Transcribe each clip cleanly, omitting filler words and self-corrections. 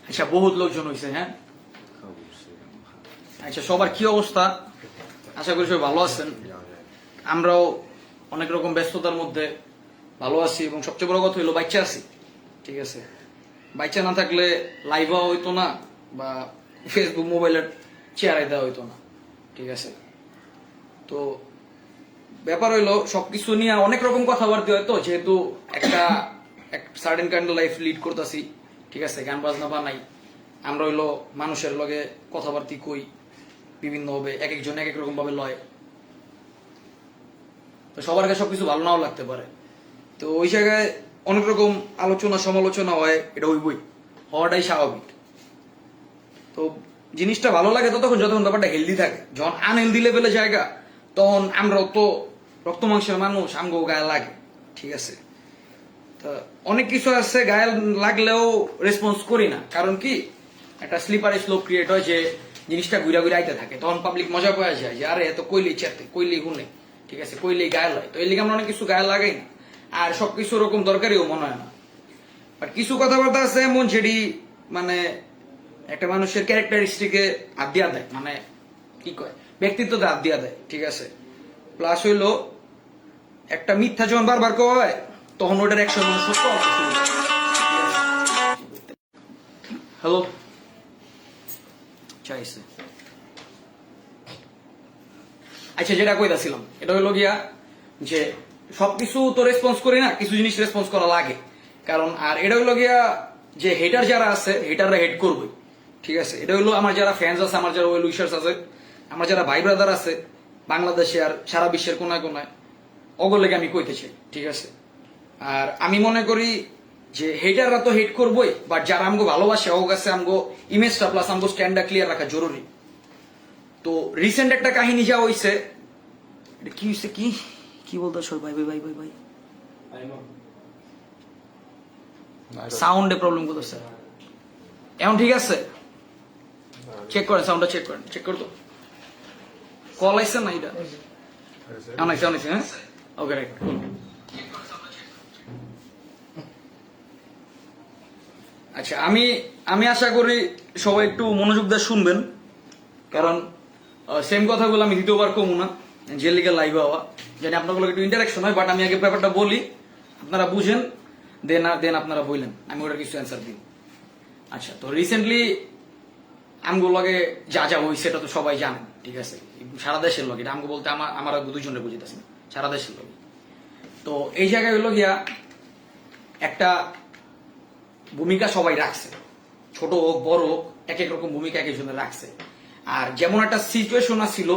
আচ্ছা, বহুত লোকজন হয়েছে। হ্যাঁ, আচ্ছা, সবার কি অবস্থা? আশা করি সবাই ভালো আছেন। আমরাও অনেক রকম ব্যস্ততার মধ্যে ভালো আছি, এবং সবচেয়ে বড় কথা হইলো বাচ্চা আছি। ঠিক আছে, বাচ্চা না থাকলে লাইভও হইতো না, বা ফেসবুক মোবাইলের চেয়ারে দেওয়া হইতো না। ঠিক আছে, তো ব্যাপার হইলো সবকিছু নিয়ে অনেক রকম কথাবার্তা হয়। তো যেহেতু একটা সার্টেন কাইন্ড লাইফ লিড করতেছি, ঠিক আছে, গান বাজনা বানাই, আমরা হইলো মানুষের লগে কথাবার্তা কই বিভিন্ন ভাবে, এক একজন এক এক রকম ভাবে লয়। তো সবার কাছে সবকিছু ভালো নাও লাগতে পারে। তো ওই জায়গায় অনেক রকম আলোচনা সমালোচনা হয়, এটা হইবই, হওয়াটাই স্বাভাবিক। তো জিনিসটা ভালো লাগে ততক্ষণ যতক্ষণ ব্যাপারটা হেলদি থাকে। যখন আনহেলদি লেভেলে জায়গা, তখন আমরাও তো রক্ত মাংসের মানুষ, আমগো গায়ে লাগে। ঠিক আছে, তো অনেক কিছু আছে গায়ে লাগলেও রেসপন্স করি না। কারণ কি, একটা স্লিপারি স্লোপ ক্রিয়েট হয় যে জিনিসটা ঘুরা ঘুরে আইতে থাকে। তখন পাবলিক মজা পাওয়া যায় যে আরে এত কইলেই চেতে, কইলেই হুনে, ঠিক আছে, কইলেই গায়ে লয়। তো এই লিগে আমরা অনেক কিছু গায়ে লাগাই না, আর সবকিছু ওরকম দরকারিও মনে হয় না। বাট কিছু কথাবার্তা আছে এমন যেটি মানে একটা মানুষের ক্যারেক্টারিস্টিকে হাত দিয়া দেয়, মানে কি কয়, ব্যক্তিত্বতে হাত দিয়া দেয়। ঠিক আছে, প্লাস হইলো একটা মিথ্যা যখন বারবার কওয়া হয়, তখন ওটার একশো মানুষ সত্য। হ্যালো, চাইছে। আচ্ছা, যেটা কইতাছিলাম এটা হইলো গিয়া যে সবকিছু তো রেসপন্স করি না, কিছু জিনিস রেসপন্স করা লাগে। কারণ আর এটা হইলো গিয়া যে হেটার যারা আছে, হেটাররা হেড করবে। ঠিক আছে, এটা হইলো আমার যারা ফ্যান্স আছে, আমার যারা ওয়েল উইশার্স আছে, আমার যারা ভাই ব্রাদার আছে বাংলাদেশে আর সারা বিশ্বের কোনায় কোনায়, অগলেগে আমি কইতে চাই। ঠিক আছে, আর আমি মনে করি যে হেটাররা তো হেড করবোই, বাট যারা আমগো ভালোবাসে ওর কাছে আমগো ইমেজটা প্লাস আমগো স্ট্যান্ডটা ক্লিয়ার রাখা জরুরি। তো রিসেন্ট একটা কাহিনী যা হইছে, এটা কি হইছে, কি কি বলতো ভাই ভাই ভাই ভাই ভাই সাউন্ডে প্রবলেম করতেছে। এখন ঠিক আছে, চেক করেন, সাউন্ডটা চেক করেন, চেক করতো কল আইছে না? এটা এখন আইছে, এখন আইছে। হ্যাঁ, ওকে, রাইট, কুল। আচ্ছা, আমি আশা করি সবাই একটু মনোযোগ দিয়ে শুনবেন, কারণ সেম কথাগুলো আমি দ্বিতীয়বার কমু না, যে লিগে লাইভ হওয়া, জানি আপনাগুলো একটু ইন্টারাকশন হয়। বাট আমি আগে ব্যাপারটা বলি, আপনারা বুঝেন, দেন আপনারা বললেন, আমি ওটার কিছু অ্যান্সার দিই। আচ্ছা, তো রিসেন্টলি আমগো লগে যা যা হয়েছে এটা তো সবাই জানেন। ঠিক আছে, সারা দেশের লগে, এটা আমগো বলতে আমার দুজনে বুঝিতেছি না, সারা দেশের লগে। তো এই জায়গায় হইলো গিয়া একটা ভূমিকা সবাই রাখছে, ছোট হোক বড় হোক, এক এক রকম ভূমিকা এক একজনের রাখছে। আর যেমন একটা সিচুয়েশন ছিল,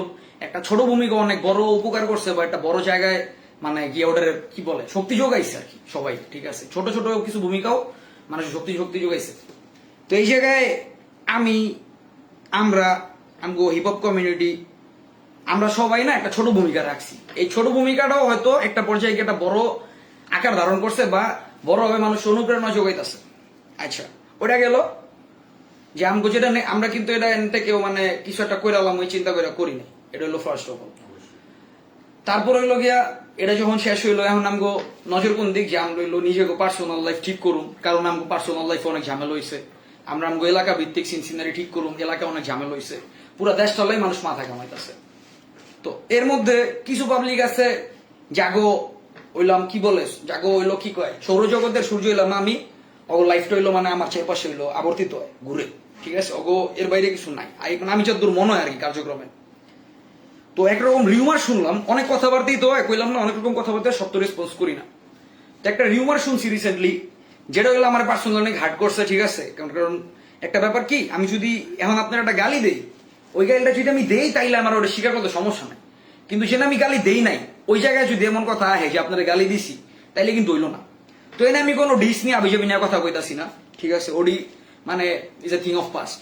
একটা ছোট ভূমিকা অনেক বড় উপকার করছে, বা একটা বড় জায়গায় মানে গিয়ে ওটার কি বলে শক্তি যোগাইছে আর কি সবাই। ঠিক আছে, ছোট ছোট কিছু ভূমিকাও মানুষের শক্তি যোগাইছে। তো এই জায়গায় আমরা আমগো হিপ হপ কমিউনিটি, আমরা সবাই না একটা ছোট ভূমিকা রাখছি। এই ছোট ভূমিকাটাও হয়তো একটা পর্যায়ে একটা বড় আকার ধারণ করছে, বা বড়ভাবে মানুষ অনুপ্রেরণা যোগাইতেছে। আচ্ছা, ওটা গেল যে আমগো যেটা আমরা কিন্তু এটা এনতে কেউ মানে কিছু একটা করে আলাম ওই চিন্তা করে করি নাই। এটা হলো ফার্স্ট অফ অল। তারপর হইলো গিয়া এটা যখন শেষ হইলো, এখন আমগো নজর কোন দিক, যে আমরা হইলো নিজেকে পার্সোনাল লাইফ ঠিক করুন, কারণ আমগো পার্সোনাল লাইফে অনেক ঝামেলা হয়েছে। আমরা আমগো এলাকা ভিত্তিক সিনসিনারি ঠিক করুন, এলাকায় অনেক ঝামেলা হয়েছে, পুরো দেশ চলাই মানুষ মাথা কামাইতেছে। তো এর মধ্যে কিছু পাবলিক আছে জাগো হইলাম কি বলে, জাগো হইলো কি কয়, সৌরজগতের সূর্য হইলাম আমি, অগো লাইফটা হইলো মানে আমার চারপাশে হইলো আবর্তিত হয় ঘুরে। ঠিক আছে, অগো এর বাইরে কিছু নাই, আমি যতদূর মনে হয় আর কি কার্যক্রমে। তো একরকম রিউমার শুনলাম, অনেক কথাবার্তাই তো কইলাম না, অনেক রকম কথাবার্তা সব তো রেসপন্স করি না। তো একটা রিউমার শুনছি রিসেন্টলি, যেটা হইলো আমার পার্সোনালি অনেক হার্ট করছে। ঠিক আছে, কারণ একটা ব্যাপার কি, আমি যদি এখন আপনার একটা গালি দেই, ওই গালিটা যদি আমি দেই তাইলে আমার ওটা স্বীকার করতে সমস্যা নাই। কিন্তু যেটা আমি গালি দেই নাই, ওই জায়গায় যদি এমন কথা আহে যে আপনারা গালি দিছি, তাইলে কিন্তু হইলো না। তো এনে আমি কোনো ডিস নিয়ে আবিজাবি নিয়ে কথা কইতাছি না। ঠিক আছে, ওডি মানে is a thing of past.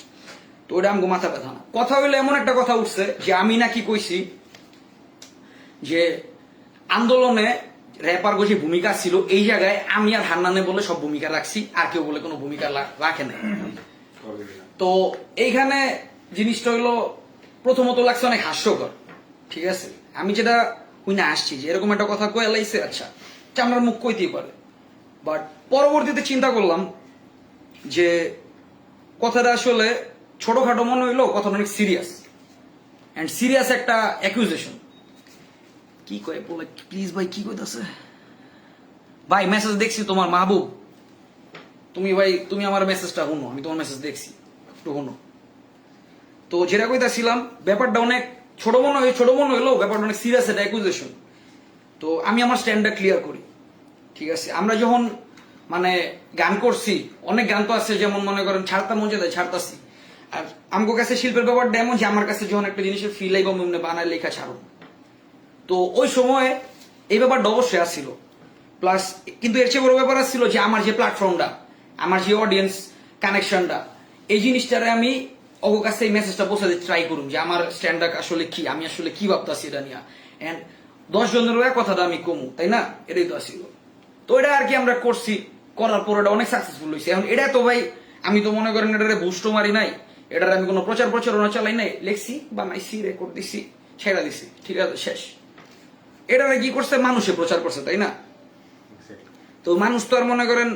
তো ওটা আমাকে মাথা ব্যথা না। কথা হইলো এমন একটা কথা উঠছে যে আমি নাকি কইছি যে আন্দোলনে র্যাপার যে ভূমিকা ছিল, এই জায়গায় আমি আর হান্নানে বলে সব ভূমিকা রাখছি, আর কেউ বলে কোনো ভূমিকা রাখে নাই। তো এইখানে জিনিসটা হইলো প্রথমত লাগছে অনেক হাস্যকর। ঠিক আছে, আমি যেটা হুই না আসছি যে এরকম একটা কথা কয়ে লাইছে, আচ্ছা চামড়ার মুখ কইতেই পারে। বাট পরবর্তীতে চিন্তা করলাম যে কথাটা আসলে ছোটখাটো মনে হইলো, কথাটা অনেক সিরিয়াস অ্যান্ড সিরিয়াস একটা অ্যাকুইজেশন। কি কয় বলে প্লিজ ভাই, কি কইতাছে ভাই? মেসেজ দেখছি তোমার মাহবুব, তুমি ভাই তুমি আমার মেসেজটা শুনো, আমি তোমার মেসেজ দেখছি, একটু শুনো। তো যেটা কইতাছিলাম, ব্যাপারটা অনেক ছোট মনে হইলো, ব্যাপারটা অনেক সিরিয়াস একটা অ্যাকুইজেশন। তো আমি আমার স্ট্যান্ডটা ক্লিয়ার করি, ঠিক আছে? আমরা যখন মানে গান করছি, অনেক গান তো আছে যেমন মনে করেন ছাড়তা মন চায় ছাড়তাছি, আর আমার কাছে শিল্পের ব্যাপারটা এমন যে আমার কাছে যখন একটা জিনিসের ফিল আইব মনে বানায় লেখা ছাড়ো, তো ওই সময় এই ব্যাপারটা অবশ্যই আসছিল। প্লাস কিন্তু এর চেয়ে বড় ব্যাপার আসছিল যে আমার যে প্ল্যাটফর্মটা, আমার যে অডিয়েন্স কানেকশনটা, এই জিনিসটারে আমি ওর কাছে এই মেসেজটা পৌঁছাতে ট্রাই করুন যে আমার স্ট্যান্ডার্ড আসলে কি, আমি আসলে কি ভাবতাছি এটা নিয়ে, এন্ড 10 জনের কথাটা আমি কমু, তাই না? এটাই তো আসছিল। তো এটা আর কি আমরা করছি, করার পর এটা অনেক সাকসেসফুল হয়েছে। এখন এটা তো ভাই আমি তো মনে করেন এটারে বুস্ট মারি নাই, এটার আমি কোনো প্রচারণা চালাই নাই, লেখছি বানাইছি রেকর্ড দিছি ছেড়া দিছি, ঠিক আছে, শেষ। এটারে কি করছে, মানুষে প্রচার করছে, তাই না? তো মানুষ তো আর মনে করেন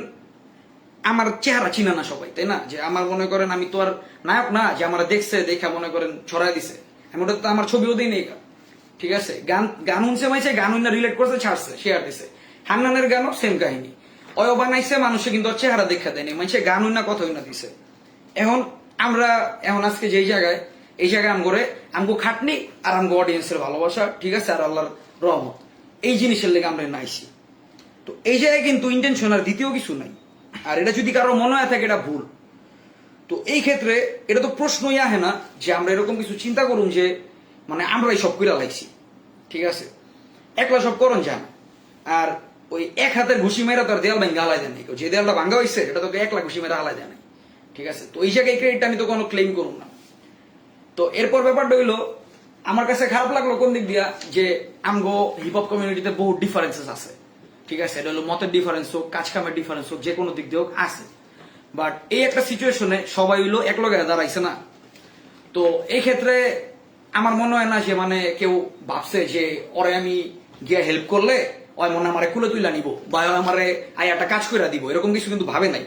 আমার চেহারা চিনে না সবাই, তাই না? যে আমার মনে করেন আমি তো আর নায়ক না যে আমার দেখছে দেখা মনে করেন ছড়াই দিছে, আমি ওটা তো আমার ছবিও দিই নেই, ঠিক আছে? গান শুনছে মাইছে, গান উন্না রিলেট করছে, ছাড়ছে, শেয়ার দিছে। হান্নানের গানও সেম কাহিনী, অয় বানাইছে, মানুষে কিন্তু চেহারা দেখা দেয়নি, মাইছে গান উন্না কথা উন্না দিছে। এখন এখন আজকে যেই জায়গায়, এই জায়গায় আমগো খাটনি আর আমগো অডিয়েন্সের ভালোবাসা, ঠিক আছে, আর আল্লাহর রহমত, এই জিনিসের লেগে আমরা নাইছি। তো এই জায়গায় কিন্তু ইন্টেনশন আর দ্বিতীয় কিছু নাই। আর এটা যদি কারো মনে হয় থাকে এটা ভুল, তো এই ক্ষেত্রে এটা তো প্রশ্নই আহে না যে আমরা এরকম কিছু চিন্তা করুন যে মানে আমরাই সব কইরা লাইছি, ঠিক আছে? একলা সব করণ যায় না। আর ওই এক হাতের ঘুষি মেরা তো আর দেয়াল ভাঙ্গা হালাই দেয় নাই, যে দেয়ালটা ভাঙ্গা হয়েছে এটা তোকে একলা ঘুষি মেরা হালাই দেয় নাই, ঠিক আছে? তো এই জায়গায় ক্রেডিটটা আমি তো কোনো ক্লেম করুন না। তো এরপর ব্যাপারটা হইলো, আমার কাছে খারাপ লাগলো কোন দিক দিয়া, যে আমগো হিপহপ কমিউনিটিতে বহু ডিফারেন্সেস আছে, ঠিক আছে? এটা হলো মতের ডিফারেন্স হোক, কাজ কামের ডিফারেন্স হোক, যে কোনো দিক দিয়ে হোক আছে। বাট এই একটা সিচুয়েশনে সবাই হইলো এক লগে দাঁড়াইছে না। তো এই ক্ষেত্রে আমার মনে হয় না যে মানে কেউ ভাবছে যে ওরে আমি গিয়ে হেল্প করলে ওই মনে আমারে কুলে তুইলা নিব বা আমারে একটা কাজ করে দিব, এরকম কিছু কিন্তু ভাবে নাই,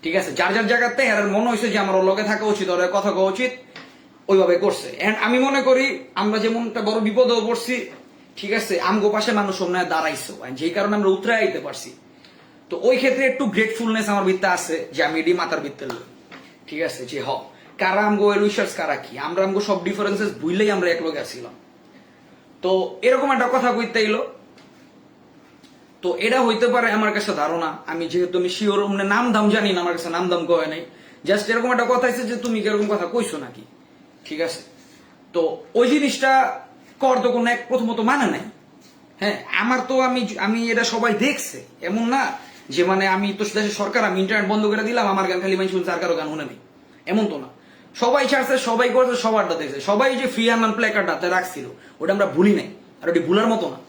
ঠিক আছে? যার যার জায়গাতে এর মনে হয়েছে যে আমার ওর লগে থাকা উচিত, ওর কথা কওয়া উচিত, ওইভাবে করছে। এন্ড আমি মনে করি আমরা যেমন একটা বড় বিপদেও পড়ছি, ঠিক আছে, আমগো পাশে মানুষ অন্য দাঁড়াইছো, যেই কারণে আমরা উতরে আইতে পারছি। তো ওই ক্ষেত্রে একটু গ্রেটফুলনেস আমার ভিত্তে আছে যে আমি এডি মাথার ভিত্তে, ঠিক আছে, যে কারা আমগো উইশার্স কারা কি, আমরা আমগো সব ডিফারেন্সেস ভুললেই আমরা এক লগে আসছিলাম। তো এরকম একটা কথা কইতে এলো। তো এটা হইতে পারে আমার কাছে ধারণা, আমি যেহেতু আমি শিওর নাম দাম জানি না, আমার কাছে নাম দাম কয় নাই, জাস্ট এরকম একটা কথা আছে যে তুমি এরকম কথা কইছো নাকি, ঠিক আছে? তো ওই জিনিসটা কর তো কোনো এক প্রথমত মানে নাই। হ্যাঁ, আমার তো আমি এটা সবাই দেখছে, এমন না যে মানে আমি তো দেশের সরকার, আমি ইন্টারনেট বন্ধ করে দিলাম, আমার গান খালি মানুষ শুনছে আর কারো গান শুনে নেই, এমন তো না। সবাই ছাড়ছে, সবাই করছে, সবারটা দেখছে, সবাই যে ফ্রি হ্যান্ড প্ল্যাকার্ড হাতে রাখছিল ওটা আমরা ভুলি নাই, আর ওটি ভুলার মতো না।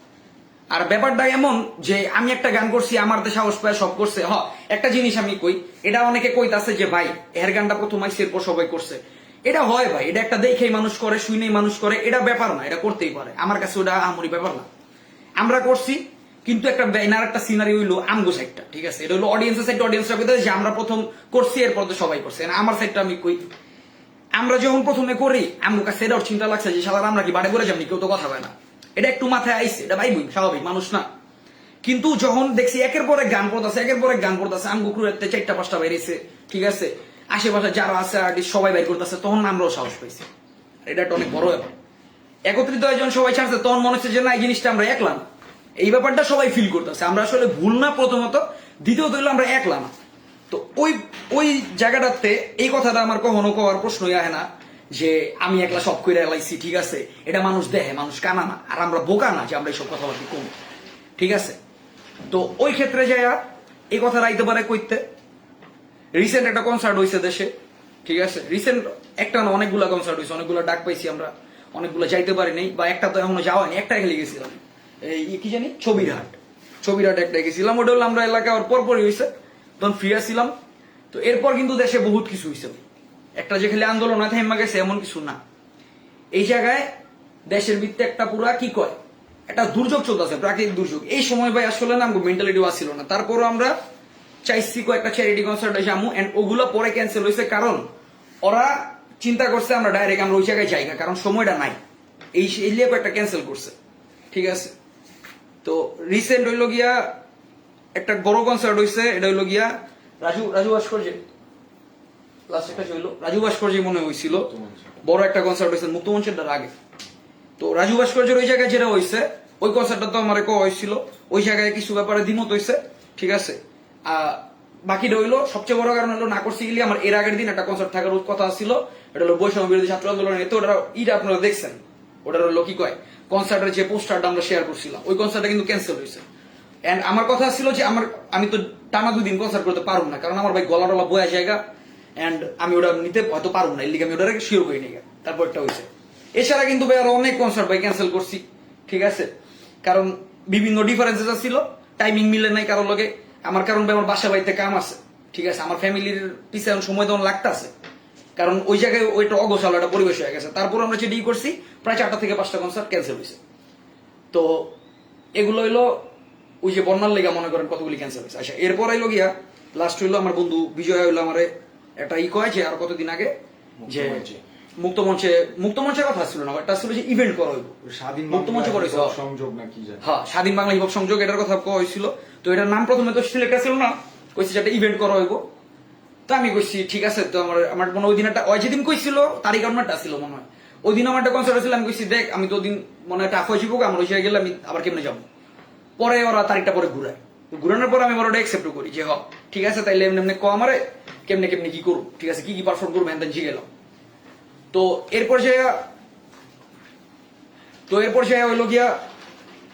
আর ব্যাপারটা এমন যে আমি একটা গান করছি, আমার তো সাহস পায় সব করছে। একটা জিনিস আমি কই, এটা অনেকে কইতাছে যে ভাই এর গানটা প্রথম আইসি এরপর সবাই করছে, এটা হয় ভাই, এটা একটা দেখেই মানুষ করে, শুনেই মানুষ করে, এটা ব্যাপার না, এটা করতেই পারে, আমার কাছে ওটা আমরি ব্যাপার না। আমরা করছি, কিন্তু একটা ব্যানার একটা সিনারি হইলো আমগো সাইডটা, ঠিক আছে? এটা হলো অডিয়েন্সের সাইড, অডিয়েন্সরা কইতাছে যে আমরা প্রথম করছি এরপর তো সবাই করছে। আমার সাইডটা আমি কই, আমরা যখন প্রথমে করি আমগো কাছে এটাও চিন্তা লাগছে যে সাধারণ আমরা কি বাড়ি করে যাবনি, কেউ তো কথা হয় না, এটা একটু মাথায় আইছে, এটা ভাই স্বাভাবিক, মানুষ না। কিন্তু যখন দেখছি একের পর এক গান পড়তেছে, আমগো ক্রুয়েতে 4-5টা বেরিয়েছে, ঠিক আছে, আশেপাশে যারা আছে আর্টিস্ট সবাই বাইর করতেছে, তখন আমরাও সাহস পাইছি। এটা একটা অনেক বড় ব্যাপার। একত্রিত যখন সবাই ছাড়ছে তখন মনে হচ্ছে যে না, এই জিনিসটা আমরা একলা না, এই ব্যাপারটা সবাই ফিল করতেছে, আমরা আসলে ভুল না প্রথমত, দ্বিতীয়ত হইলো আমরা একলা না। তো ওই জায়গাটাতে এই কথাটা আমার কখনো কওয়ার প্রশ্নই আহে না যে আমি একলা সব করে এলাইছি, ঠিক আছে? এটা মানুষ দেখে, মানুষ কানা না, আর আমরা বোকা না যে আমরা এইসব কথাবার্তা কম, ঠিক আছে? তো ওই ক্ষেত্রে যাইয়া এই কথা রাইতে পারে কইতে। রিসেন্ট একটা কনসার্ট হয়েছে দেশে, ঠিক আছে? রিসেন্ট একটা না, অনেকগুলা কনসার্ট হয়েছে, অনেকগুলো ডাক পাইছি আমরা, অনেকগুলো যাইতে পারি নাই, বা একটা তো এখনো যাওয়া হয়নি, একটা খেলে গেছিলাম এই কি জানি ছবিরহাট একটা গেছিলাম, ওটা হলো আমরা এলাকা ওর পরপরই হয়েছে, তখন ফ্রি আসছিলাম। তো এরপর কিন্তু দেশে বহুত কিছু হয়েছে, একটা যে খালি আন্দোলন হয় থেমা গেছে এমন কিছু না। এই জায়গায় দেশের ভিত্তি একটা পুরা কি কয় একটা দুর্যোগ চলতেছে, প্রাকৃতিক দুর্যোগ। এই সময় ভাই আসলে না মেন্টালিটিও আসছিল না, তারপরও আমরা চাইছি কয়েকটা চ্যারিটি কনসার্টে যাবো, এন্ড ওগুলো পরে ক্যান্সেল হয়েছে, কারণ ওরা চিন্তা করছে আমরা ডাইরেক্ট আমরা ওই জায়গায় যাই না, কারণ সময়টা নাই, এই লিয়ে একটা ক্যান্সেল করছে। ঠিক আছে, তো রিসেন্ট হইল গিয়া একটা বড় কনসার্ট হইছে, এটা হইল গিয়া রাজু ভাস্কর্য লাস্ট একটা হইল রাজু ভাস্কর্য মনে হয়েছিল, বড় একটা কনসার্ট হয়েছে মুক্তমঞ্চের আগে। তো রাজু ভাস্কর্যের ওই জায়গায় যেটা হয়েছে, ওই কনসার্টটা তো আমার কো হয়েছিল, ওই জায়গায় কিছু ব্যাপারে দ্বিমত হয়েছে। ঠিক আছে, বাকিটা হইলো সবচেয়ে বড় কারণ হলো না করছি গেলে আমার এর আগের দিন একটা কনসার্ট থাকার কথা ছিল, এটা হলো বৈষম্য বিরোধী ছাত্র আন্দোলনের। তো ওটা ইটা আপনারা দেখছেন, ওটার হলো কি কয় কনসার্টের যে পোস্টারটা আমরা শেয়ার করছিলাম, ওই কনসার্টটা কিন্তু ক্যান্সেল হয়েছে। এন্ড আমার কথা ছিল যে আমি তো টানা 2 দিন কনসার্ট করতে পারবো না, কারণ আমার ভাই গলা টলা বয়া জায়গা, এন্ড আমি ওটা নিতে হয়তো পারবো না, এর লিগে আমি ওটা শিওর করি নি। তারপর একটা হয়েছে, এছাড়া কিন্তু ভাই আরো অনেক কনসার্ট ভাই ক্যান্সেল করছি। ঠিক আছে, কারণ বিভিন্ন ডিফারেন্সেস ছিল, টাইমিং মিলে নাই কারোর লগে আমার, কারণ ভাই আমার বাসা বাড়িতে কাম আছে। ঠিক আছে, আমার ফ্যামিলির পিছনে সময় তখন লাগতেছে, কারণ ওই জায়গায় ওইটা অগোছালো একটা পরিবেশ হয়ে গেছে। তারপর আমরা যেটি করছি, প্রায় 4টা থেকে 5টা কনসার্ট ক্যান্সেল হয়েছে। তো এগুলো হইলো ওই যে বন্যার লেগা মনে করেন কতগুলি ক্যান্সেল হয়েছে। আচ্ছা, এরপর আইলো গিয়া লাস্ট হইলো আমার বন্ধু বিজয় হইলো আমার একটা কয় যে আর কতদিন আগে যে মুক্তমঞ্চের কথা ছিল না, একটা ছিল যে ইভেন্ট করা হইব মুক্তমঞ্চ করেছে সংযোগ নাকি, হ্যাঁ স্বাধীন বাংলা হিপ হপ সংযোগ, এটার কথা কওয়া হয়েছিল। তো এটার নাম প্রথমে তো সিলেক্ট ছিল না, কইছি যে একটা ইভেন্ট করা হইব। তো আমি কইছি ঠিক আছে। তো আমার মনে ওই দিন একটা ওই যেদিন কইছিল তারিখ আমারটা ছিল মনে হয়, ওই দিন আমার একটা কনসার্ট ছিল। আমি কইছি দেখ আমি তো ওই দিন মনে হয় টাফ হয়ে যাবো, আমার ওই জায়গায় গেলে আমি আবার কেমনে যাবো। পরে ওরা তারিখটা পরে ঘুরায়, ঘুরানোর পর আমি ওরা অ্যাকসেপ্ট করি যে হ ঠিক আছে তাইলে এমনি এমনি কম আমারে কেমনে কেমনে কি করবো, ঠিক আছে কি কি পারফর্ম করবো এনতেন শিখেলাম। তো এরপর যে হইলো গিয়া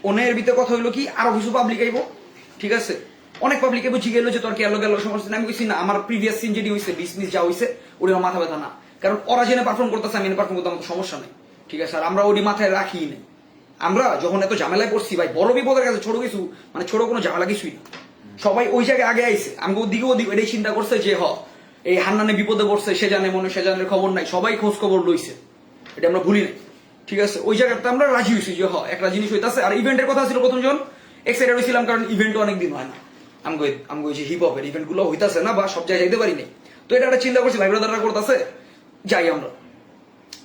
অনের ভিতরে কথা হইলো কি আরো কিছু পাবলিক আইবো। ঠিক আছে, অনেক পাবলিক আইবো, জিগেলো যে তোর কি গেল সমস্যা আমি কইছি না, আমার প্রিভিয়াস সিন যেটি হয়েছে বিজনেস যা হয়েছে ওটা আমার মাথা ব্যথা না, কারণ ওরা জেনে পারফর্ম করতেছে আমি পারফর্ম করতে আমার সমস্যা নেই। ঠিক আছে, আর আমরা ওটি মাথায় রাখি নেই। আমরা যখন এত ঝামেলায় পড়ছি ভাই, বড় বিপদের কাছে ছোট কিছু মানে ছোট কোনো ঝামেলা কিছুই না। সবাই ওই জায়গায় আগে আইছে, আমি ওদিকে এটাই চিন্তা করছে যে এই হান্নানে বিপদে পড়ছে, সে জানে মনে সে জানের খবর নাই, সবাই খোঁজ খবর লইছে, এটা আমরা ভুলি নাই। ঠিক আছে, ওই জায়গাতে আমরা রাজি হয়েছি যে একটা জিনিস হইতাছে। আর ইভেন্টের কথা ছিল প্রথম জন এক্সাইটেড হয়েছিলাম, কারণ ইভেন্টও অনেকদিন হয় না। আমি কই হিপ হপের ইভেন্ট গুলো হইতাছে না বা সব জায়গায় যাইতে পারি নাই। তো এটা একটা চিন্তা করছি ভাই ব্রাদাররা করতেছে যাই আমরা।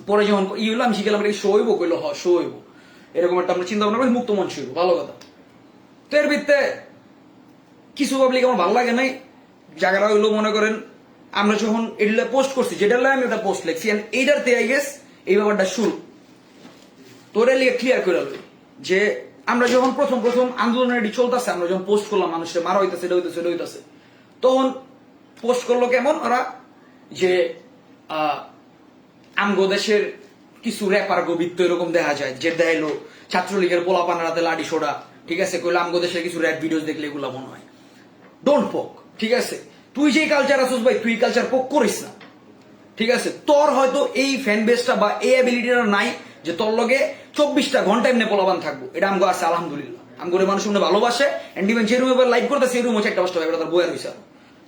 পরে যখন হইলো আমি শিখলাম এটা শো হইব, কইলো শো হইব, এরকম একটা আমরা চিন্তা ভাবনা করি মুক্ত মঞ্চ হইব, ভালো কথা। তো এর ভিত্তে কিছু পাবলিক আমার ভালো লাগে নাই, জায়গাটা হইলো মনে করেন আমরা যখন এটা পোস্ট করছি, যেটা আমি ওটা পোস্ট লিখছি, এইটার তে আই গেস এই ব্যাপারটা শুরু। তো ওটা লিখে ক্লিয়ার করে লই যে আমরা যখন প্রথম আন্দোলনের এটি চলতেছে, আমরা যখন পোস্ট করলাম মানুষের মারা হইতেছে এটা হইতেছে এটা হইতেছে, তখন পোস্ট করলো কেমন ওরা যে আমগো দেশের কিছু র্যাপার গোবিত্ব এরকম দেখা যায়, যে দেখাইলো ছাত্রলীগের পোলাপানের হাতে লাঠি সোডা। ঠিক আছে, কইলো আমগো দেশের কিছু র্যাপ ভিডিওস দেখলে এগুলো মনে হয় ডোন্ট পোক। ঠিক আছে, তুই যে কালচার আসুস ভাই, তুই কালচার পোক করিস না। ঠিক আছে, তোর হয়তো এই ফ্যান বেসটা বা এই অ্যাবিলিটিটা নাই যে তোর লগে 24টা ঘন্টা এমনি পোলাপান থাকবো। এটা আমগো আছে আলহামদুলিল্লাহ, আমগো মানুষ মনে ভালোবাসে। এন্ড ইভেন যে রুমে লাইভ করতেছে এই রুম হচ্ছে একটা 5টা ভাই তার বইয়ের হইছে।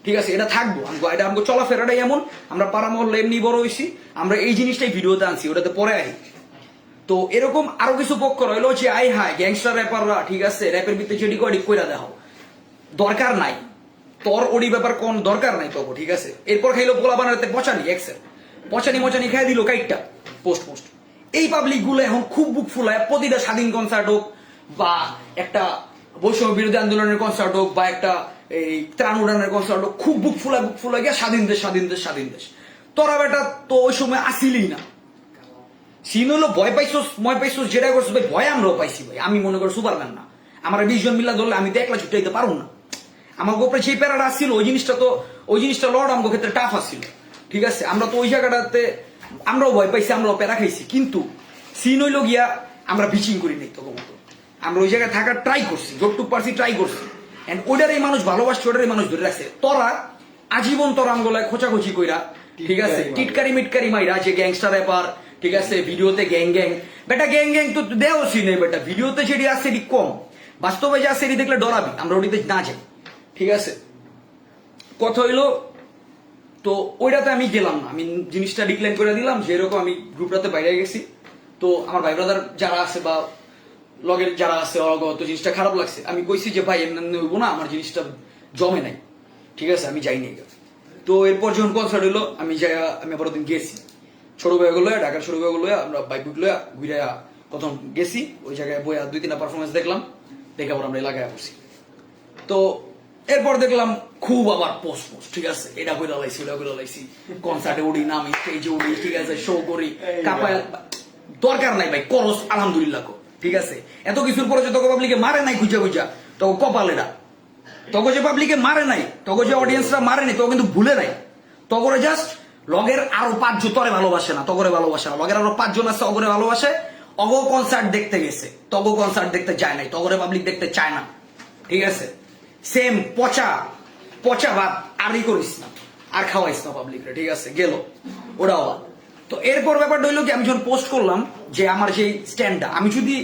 ঠিক আছে, এটা থাকবো এটা আমগো চলাফেরাটাই এমন, আমরা পাড়া মহল্লা এমনি বড় হইছি, আমরা এই জিনিসটাই ভিডিওতে আনছি, ওটাতে পরে আই। তো এরকম আরো কিছু পক্ষ রইলো যে আই হাই গ্যাংস্টার র্যাপাররা, ঠিক আছে র্যাপের ভিতরে যেটি কয়টি কইরা দেখাও, দরকার নাই তোর ওডি ব্যাপার কোন দরকার নাই তোকে। ঠিক আছে, এরপর খাইলো পোলা বানাতে পচানি এক্সেল পচানি খাই দিল কাইটটা পোস্ট। এই পাবলিক গুলো এখন খুব বুক ফুলায়, প্রতিটা স্বাধীন কনসার্ট হোক বা একটা বৈষম্য বিরোধী আন্দোলনের কনসার্ট হোক বা একটা এই ত্রাণ উড়ানের কনসার্ট হোক, খুব বুক ফুলায় গিয়া স্বাধীন দেশ। তোরা বেটা তো ওই সময় আসিলই না। সিন হলো ভয় পাইছোস যেটা করছো ভাই, ভয় আমরাও পাইছি ভাই। আমি মনে করি সুপারম্যান না, আমার 20 জন মিলা ধরলে আমি তো একলা ছুটাইতে পারবো না। আমার উপরে যে প্যারাটা আসছিল ওই জিনিসটা লড় আমার ক্ষেত্রে টাফ আসছিল। ঠিক আছে, আমরা তো ওই জায়গাটাতে আমরাও ভয় পাইছি, আমরাও প্যারা খাইছি, কিন্তু সিন হইল গিয়া আমরা বিচিং করি নাই তখন মতো। আমরা ওই জায়গায় থাকার ট্রাই করছি, যতটুক পারছি ট্রাই করছি। এন্ড ওইটারই মানুষ ভালোবাসছে, ওটারই মানুষ ধরে রাখছে। তোরা আজীবন তোরা আমগোলায় খোঁচাখুচি কইরা, ঠিক আছে টিটকারি মাইরা যে গ্যাংস্টার ব্যাপার, ঠিক আছে ভিডিওতে গ্যাং বেটা গ্যাং তো দেওছি নেই বেটা, ভিডিওতে যেটি আছে সেটি কম, বাস্তবে যা সেটি দেখলে ডরাবি, আমরা ওটিতে না যাই। ঠিক আছে, কথা হইলো তো ওইটাতে আমি গেলাম না, আমি জিনিসটা ডিক্লাইন করে দিলাম যে এরকম আমি গ্রুপটাতে বাইরে গেছি। তো আমার ভাই ব্রাদার যারা আছে বা লগের যারা আছে অগত জিনিসটা খারাপ লাগছে, আমি কইছি যে ভাই এমনি হইব না, আমার জিনিসটা জমে নাই। ঠিক আছে, আমি যাইনি। তো এরপর যখন কনসার্ট হইলো আমি আবার দিন গেছি ছোট ভাই গুলো ঢাকার ছোট ভাই গুলো আমরা বাইক বুক লইয়া ঘুরে প্রথম গেছি ওই জায়গায় বইয়া 2-3টা পারফরমেন্স দেখলাম দেখে আবার আমরা এলাকায় পড়ছি। তো এরপর দেখলাম খুব আবার পোস্ট ঠিক আছে, এটা করে লাইছি ওটা করে লাইছি, কনসার্টে উড়ি নামি স্টেজে উড়ি ঠিক আছে, শো করি কাপায়, দরকার নাই ভাই করস আলহামদুলিল্লাহ ঠিক আছে। এত কিছুর পরে যে তোকে পাবলিকে মারে নাই খুঁজা খুঁজা তোকে কপাল এটা, তোকে যে পাবলিকে মারে নাই, তোকে যে অডিয়েন্সরা মারে নাই, তোকে কিন্তু ভুলে নাই, তগরে জাস্ট লগের আরো 5 জন তরে ভালোবাসে না, তগরে ভালোবাসে না, লগের আরো 5 জন আছে অগরে ভালোবাসে, অগো কনসার্ট দেখতে গেছে, তগো কনসার্ট দেখতে যায় নাই, তগরে পাবলিক দেখতে চায় না ঠিক আছে। সেম পচা পচা ভাত আর করিস না, আর খাওয়াইস না পাবলিকরে ঠিক আছে, গেল ওরাও। তো এরপর ব্যাপারটা হইলো কি আমি যখন পোস্ট করলাম যে আমার সেই স্ট্যান্ডটা, আমি যদি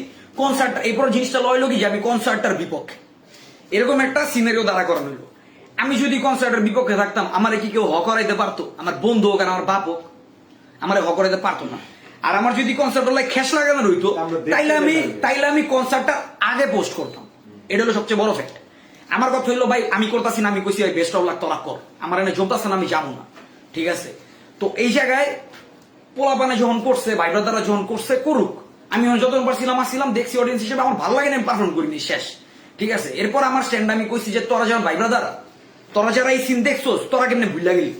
কনসার্ট এরপর জিনিসটা লইলো কি যে আমি কনসার্টটার বিপক্ষে, এরকম একটা সিনারিও দাঁড়া করানো হইলো। আমি যদি কনসার্টের বিপক্ষে থাকতাম আমার কি কেউ হক করাইতে পারতো? আমার বন্ধু হোক আর আমার বাপ হোক আমার হক করাইতে পারতো না। আর আমার যদি কনসার্ট খেস লাগানো রইতো তাইলে আমি কনসার্টটা আগে পোস্ট করতাম, এটা হলো সবচেয়ে বড় ফ্যাক্ট। আমার কথা হইলো ভাই আমি করতেছি না, আমি কইছি ভাই বেস্ট অফ লাক তোরা কর, আমার এনে জমতাছে না, আমি যাবো না ঠিক আছে। তো এই জায়গায় পোলাপানে যখন করছে, ভাই ব্রাদাররা যখন করছে করুক, আমি যতক্ষণ পারছিলাম আসছিলাম দেখছি অডিয়েন্স হিসেবে, আমার ভালো লাগে না, আমি পারফর্ম করিনি শেষ ঠিক আছে। এরপর আমার স্ট্যান্ড আমি কইছি যে তোরা যখন ভাই ব্রাদার তোরা যারা এই সিন দেখছোস তোরা কেমনে ভুল লাগলি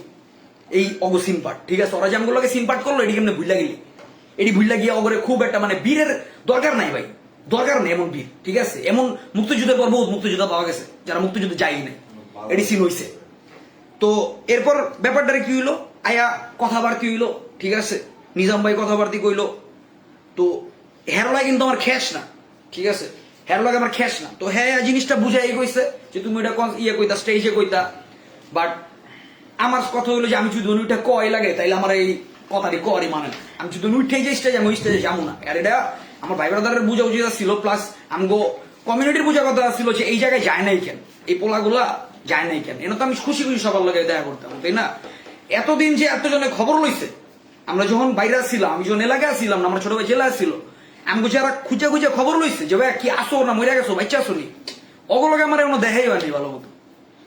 এই অগ সিন পার্ট ঠিক আছে, তোরা যে আমগুলোকে সিন পার্ট করলো এটি কেমনে ভুল লাগলি, এটি ভুল লাগিয়ে অগরে খুব একটা মানে বীরের দরকার নাই ভাই, দরকার নেই এমন বীর ঠিক আছে। এমন মুক্তিযুদ্ধের পর বহুত মুক্তিযোদ্ধা পাওয়া গেছে যারা মুক্তিযুদ্ধে যায়ই নাই, এটি সিন হইছে। তো এরপর ব্যাপারটারে কি হইলো, আয়া কথাবার্তি হইলো ঠিক আছে, নিজাম ভাই কথাবার্তি কইলো, তো হেরোলা কিন্তু আমার খ্যাস না ঠিক আছে, হেরোলাকে আমার খ্যাস না। তো হ্যাঁ জিনিসটা বুঝাই কইছে যে তুমি এটা ইয়ে কইতা স্টেজে কইতা, বাট আমার কথা হইলো যে আমি যদি ওইটা কয় লাগে তাইলে আমার এই কথাটি করি মানে না, আমি যদি উঠেই যে স্টেজে আমি ওই স্টেজে যাবো না। আর এটা আমার ভাই ব্রাদারের বুঝা উচিত ছিল, প্লাস আমগো কমিউনিটির বুঝা কথা ছিল যে এই জায়গায় যায় নাই কেন, এই পোলাগুলা যায় নাই কেন, এটা তো আমি খুশি খুশি সবার লগে দেখা করতাম তাই না। এতদিন যে এতজনের খবর লইছে, আমরা যখন বাইরে আসছিলাম, আমি যখন এলাকায় আসছিলাম না, আমার ছোট ভাই জেলা আসছিল, আমি যারা খুঁজে খুঁজে খবর লইছে যে ভাই কি আসো না মরে গেছো বাচ্চা আসো নি, ওগুলোকে আমার এমন দেখাই হয়নি ভালো মতো,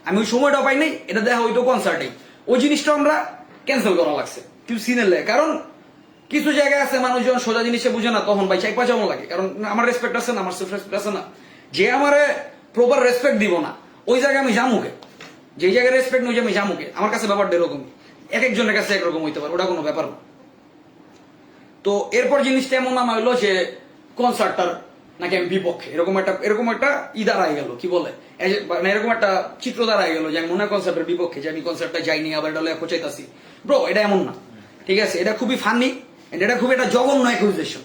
আমি ওই সময়টাও পাই নাই, এটা দেখা হইতো কনসার্টে, ওই জিনিসটা আমরা ক্যান্সেল করা লাগছে কিছু সিনের লাগে। কারণ কিছু জায়গায় আছে মানুষ যখন সোজা জিনিসে বুঝে না তখন ভাই চাই পাচামো লাগে, কারণ আমার রেসপেক্ট আছে না, আমার সেলফ রেসপেক্ট আছে না, যে আমার প্রপার রেসপেক্ট দিব না ওই জায়গায় আমি জামুকে, যে জায়গায় রেসপেক্ট নই আমি জামুকে, আমার কাছে ব্যাপারটা এরকমই, এক একজনের কাছে একরকম হইতে পারে, ওটা কোনো ব্যাপার না। তো এরপর জিনিসটা এমন নাম হইলো যে কনসার্টটার নাকি আমি বিপক্ষে, এরকম একটা ই দাঁড়াই গেল, কি বলে মানে এরকম একটা চিত্র দাঁড়াই গেল যে আমি মনে কনসার্টের বিপক্ষে, যে আমি কনসার্টটা যাইনি আবার এটা খোঁচাইতাছি। ব্রো এটা এমন না ঠিক আছে, এটা খুবই ফানি, এটা খুবই একটা জঘন্য অ্যাকুজেশন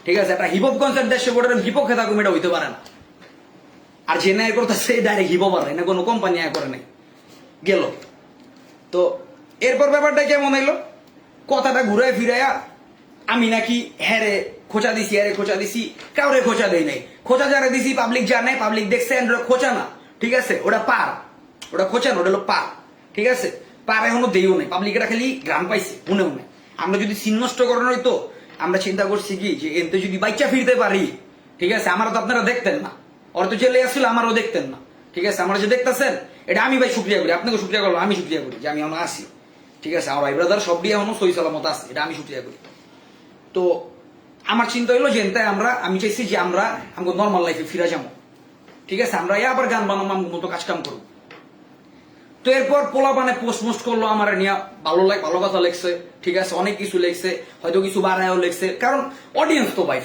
ঠিক আছে। একটা হিপহপ কনসার্ট দেশে গোটার বিপক্ষে থাকুম এটা হইতে পারে না, আর যে ন্যায় করতেছে ডাইরেক্ট হিপহপ আর না কোনো কোম্পানি আয় করে নাই গেল। তো এরপর ব্যাপারটা কেমন হইলো, কথাটা ঘুরায় ফিরাইয়া আমি নাকি হ্যারে খোঁচা দিছি, হ্যারে খোঁচা দিছি, কাউরে খোঁচা দেই নাই, খোঁচা যারা দিছি পাবলিক জানে, পাবলিক দেখছে, খোঁচা না ঠিক আছে, ওটা পার, ওটা খোঁচা না, ওটা হলো পার ঠিক আছে, পার এখনো দেইও নাই, পাবলিক এটা খালি গ্রাম পাইছে মনেও নাই। আমরা যদি সিন নষ্ট করানো হইতো, আমরা চিন্তা করছি কি যে এতে যদি বাচ্চা ফিরতে পারি ঠিক আছে, আমারও তো আপনারা দেখতেন না, ওর তো জেলে আসছিল আমারও দেখতেন না ঠিক আছে, আমরা যে দেখতেছেন এটা আমি ভাই শুক্রিয়া করি, আপনাকে শুক্রিয়া করলাম, আমি শুক্রিয়া করি যে আমি এখনো আসি ঠিক আছে, আমার ভাই ব্রাদার সব দিয়ে এখনো সই সালামত আছে, এটা আমি শুক্রিয়া করি। তো আমার চিন্তা হইলো যে আমি চাইছি যে আমরা আমাকে নর্মাল লাইফে ফিরে যাবো ঠিক আছে, আমরা আবার গান বানাবো, আমার মতো কাজ কাম করবো। তো এরপর পোলাপানে পোস্ট করলো আমার নিয়ে, ভালো কথা লেখছে ঠিক আছে, অনেক কিছু লেখছে, হয়তো কিছু বাড়ায়ও লেখছে, কারণ অডিয়েন্স তো ভাই,